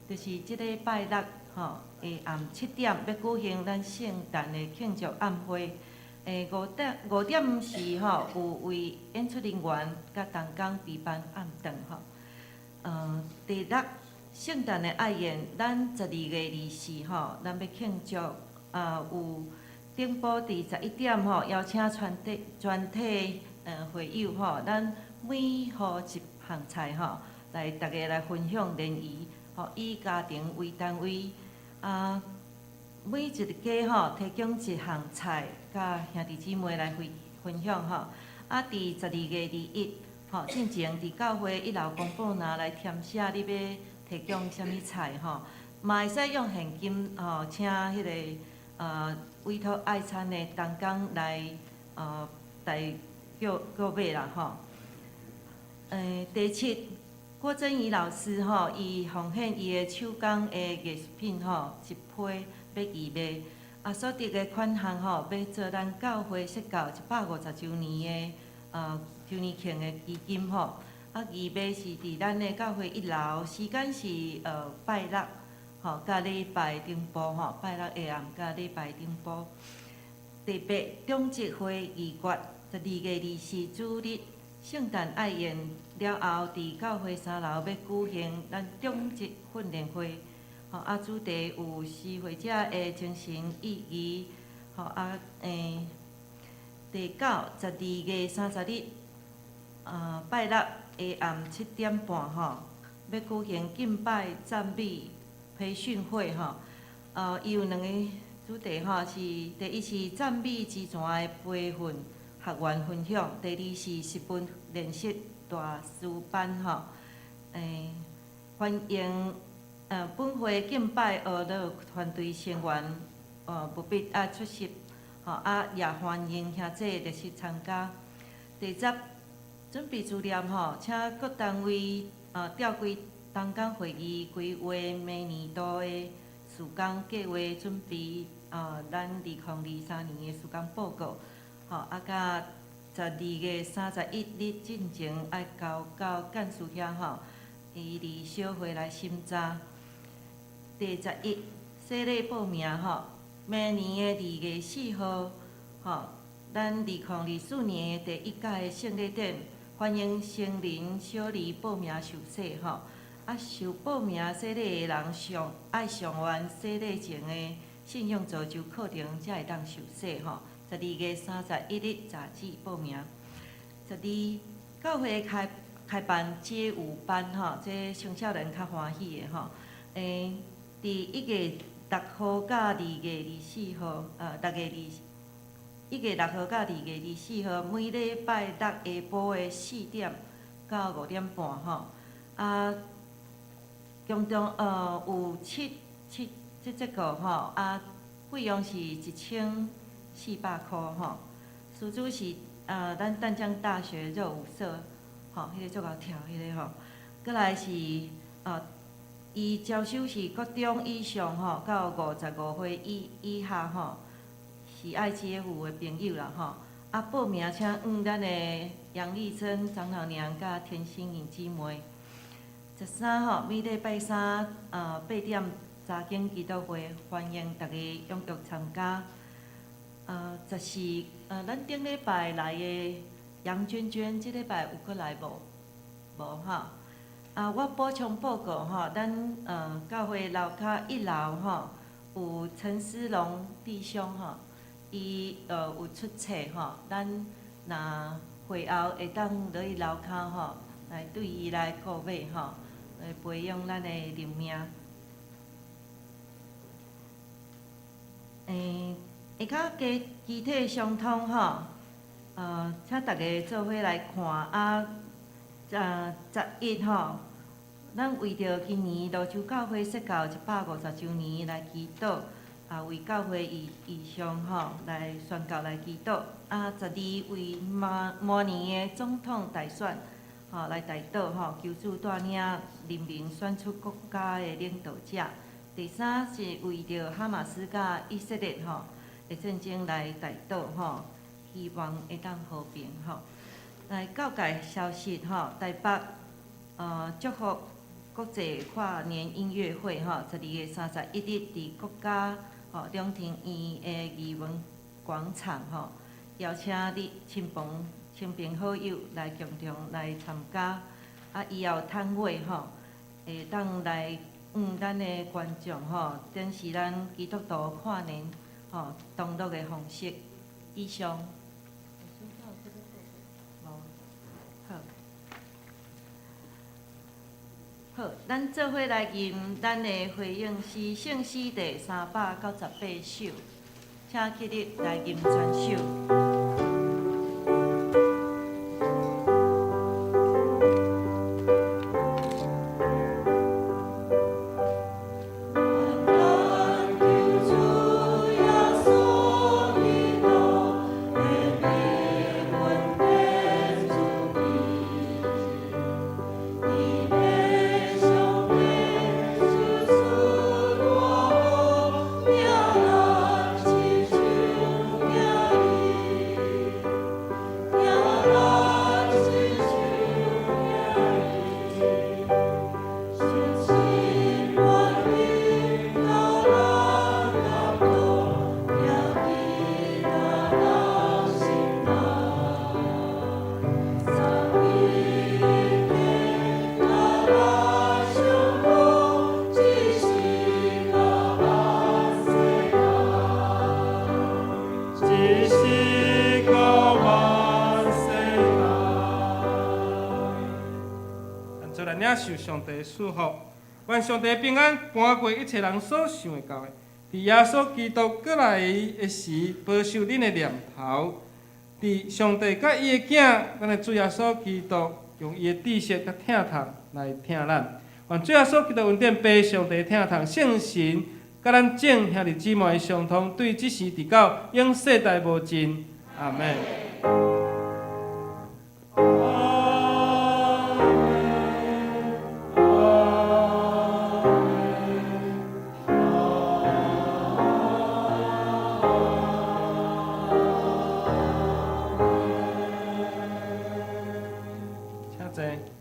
就是即礼拜六吼下暗7点要举行咱圣诞的庆祝宴会。5点时吼有为演出人员甲同工备办暗顿吼。第6，圣诞的爱宴，咱12月24吼，咱要庆祝有顶部伫11点吼，邀请全体会友吼，咱每号一项菜吼，来大家来分享联谊，吼以家庭为单位，每一家吼提供一项菜，甲兄弟姊妹来分享吼。伫12月21吼，进前伫教会1楼公布栏来填写你要提供啥物菜吼，嘛会使用现金吼，请迄个委托爱餐的同工来叫买啦吼。第7，郭珍怡老师吼，伊奉献伊的手工的艺术品吼，1批要义卖，所得的款项吼，要做咱教会设教150周年的周年庆的基金吼。义卖是伫咱的教会1楼，时间是拜六吼，甲礼拜顶晡吼，拜六下暗甲礼拜顶晡。第8，中职会2月12月24主日。圣诞爱宴了后，伫教会3楼要举行咱中职训练会，吼主题有施会者的精神意义，吼第9，12月30日，拜六下暗7点半吼，要举行敬拜赞美培训会吼，伊有2个主题吼，是第1是赞美之泉的培训。学员分享，第2是10分练习大师班吼，欢迎本会敬拜学乐团队成员不必出席，吼也欢迎兄弟热心参加。第10，准备资料吼，请各单位调规同工会议规划明年度的施工计划，准备咱2023年的施工报告。吼，甲12月31日进前爱交到干事遐吼，伊伫小会来审查。第11，洗礼报名吼，明年的2月4号，吼，咱2024年的第1届的圣礼典，欢迎成人小儿报名受洗吼。受报名洗礼的人上完洗礼前的信仰造就课程，才会当受洗吼。12月31日早起报名。12，教会开办街舞班吼，这青少年较欢喜的吼。伫1月6号到2月24号，1月6号到2月24号，每礼拜六下晡的4点到5点半吼。共有7个吼，费用是1400块吼。师资是咱淡江大学热舞社吼，迄个足够跳迄个吼。过来是伊招收是国中以上吼，到55岁以下吼，是爱街舞的朋友啦吼。报名请咱的杨丽珍长老娘甲田心颖姊妹。13吼，每礼拜38点早间祈祷会，欢迎大家踊跃参加。14咱顶礼拜来的杨娟娟，即礼拜有搁来无？无吼。我补充报告吼，咱教会楼骹1楼吼，有陈思龙弟兄吼，伊有出册吼，咱若会后会当落去楼骹吼，来对伊来购买吼。来培养咱的灵命。下骹机体相通吼，请大家做伙来看11吼，咱为着今年泸州教会设教150周年来祈祷，为教会异象吼来宣告来祈祷。12为明年的总统大选。吼，来代祷吼，求主带领人民选出国家的领导者。第3是为着哈马斯甲以色列吼的战争来代祷吼，希望会当和平吼。来教界消息吼，台北祝福国际跨年音乐会吼，12月31日伫国家中庭院的艺文广场吼，邀请你亲朋好友来共同来参加，以后摊位吼，会当来咱的观众吼，展示咱基督徒跨年同乐的方式。以上。好，好，咱做伙来吟咱的回应诗圣诗第398首，请起立来吟全首。领受上帝的祝福，愿上帝平安搬过一切人所想会到的，伫耶稣基督过来的时，保守恁的念头。伫上帝甲伊的囝，咱的主耶稣基督，用伊的知识甲听读来听咱。愿主耶稣基督恩典被上帝听读圣神，甲咱众兄弟姊妹相通，对即时直到永世代无尽。阿门。请坐。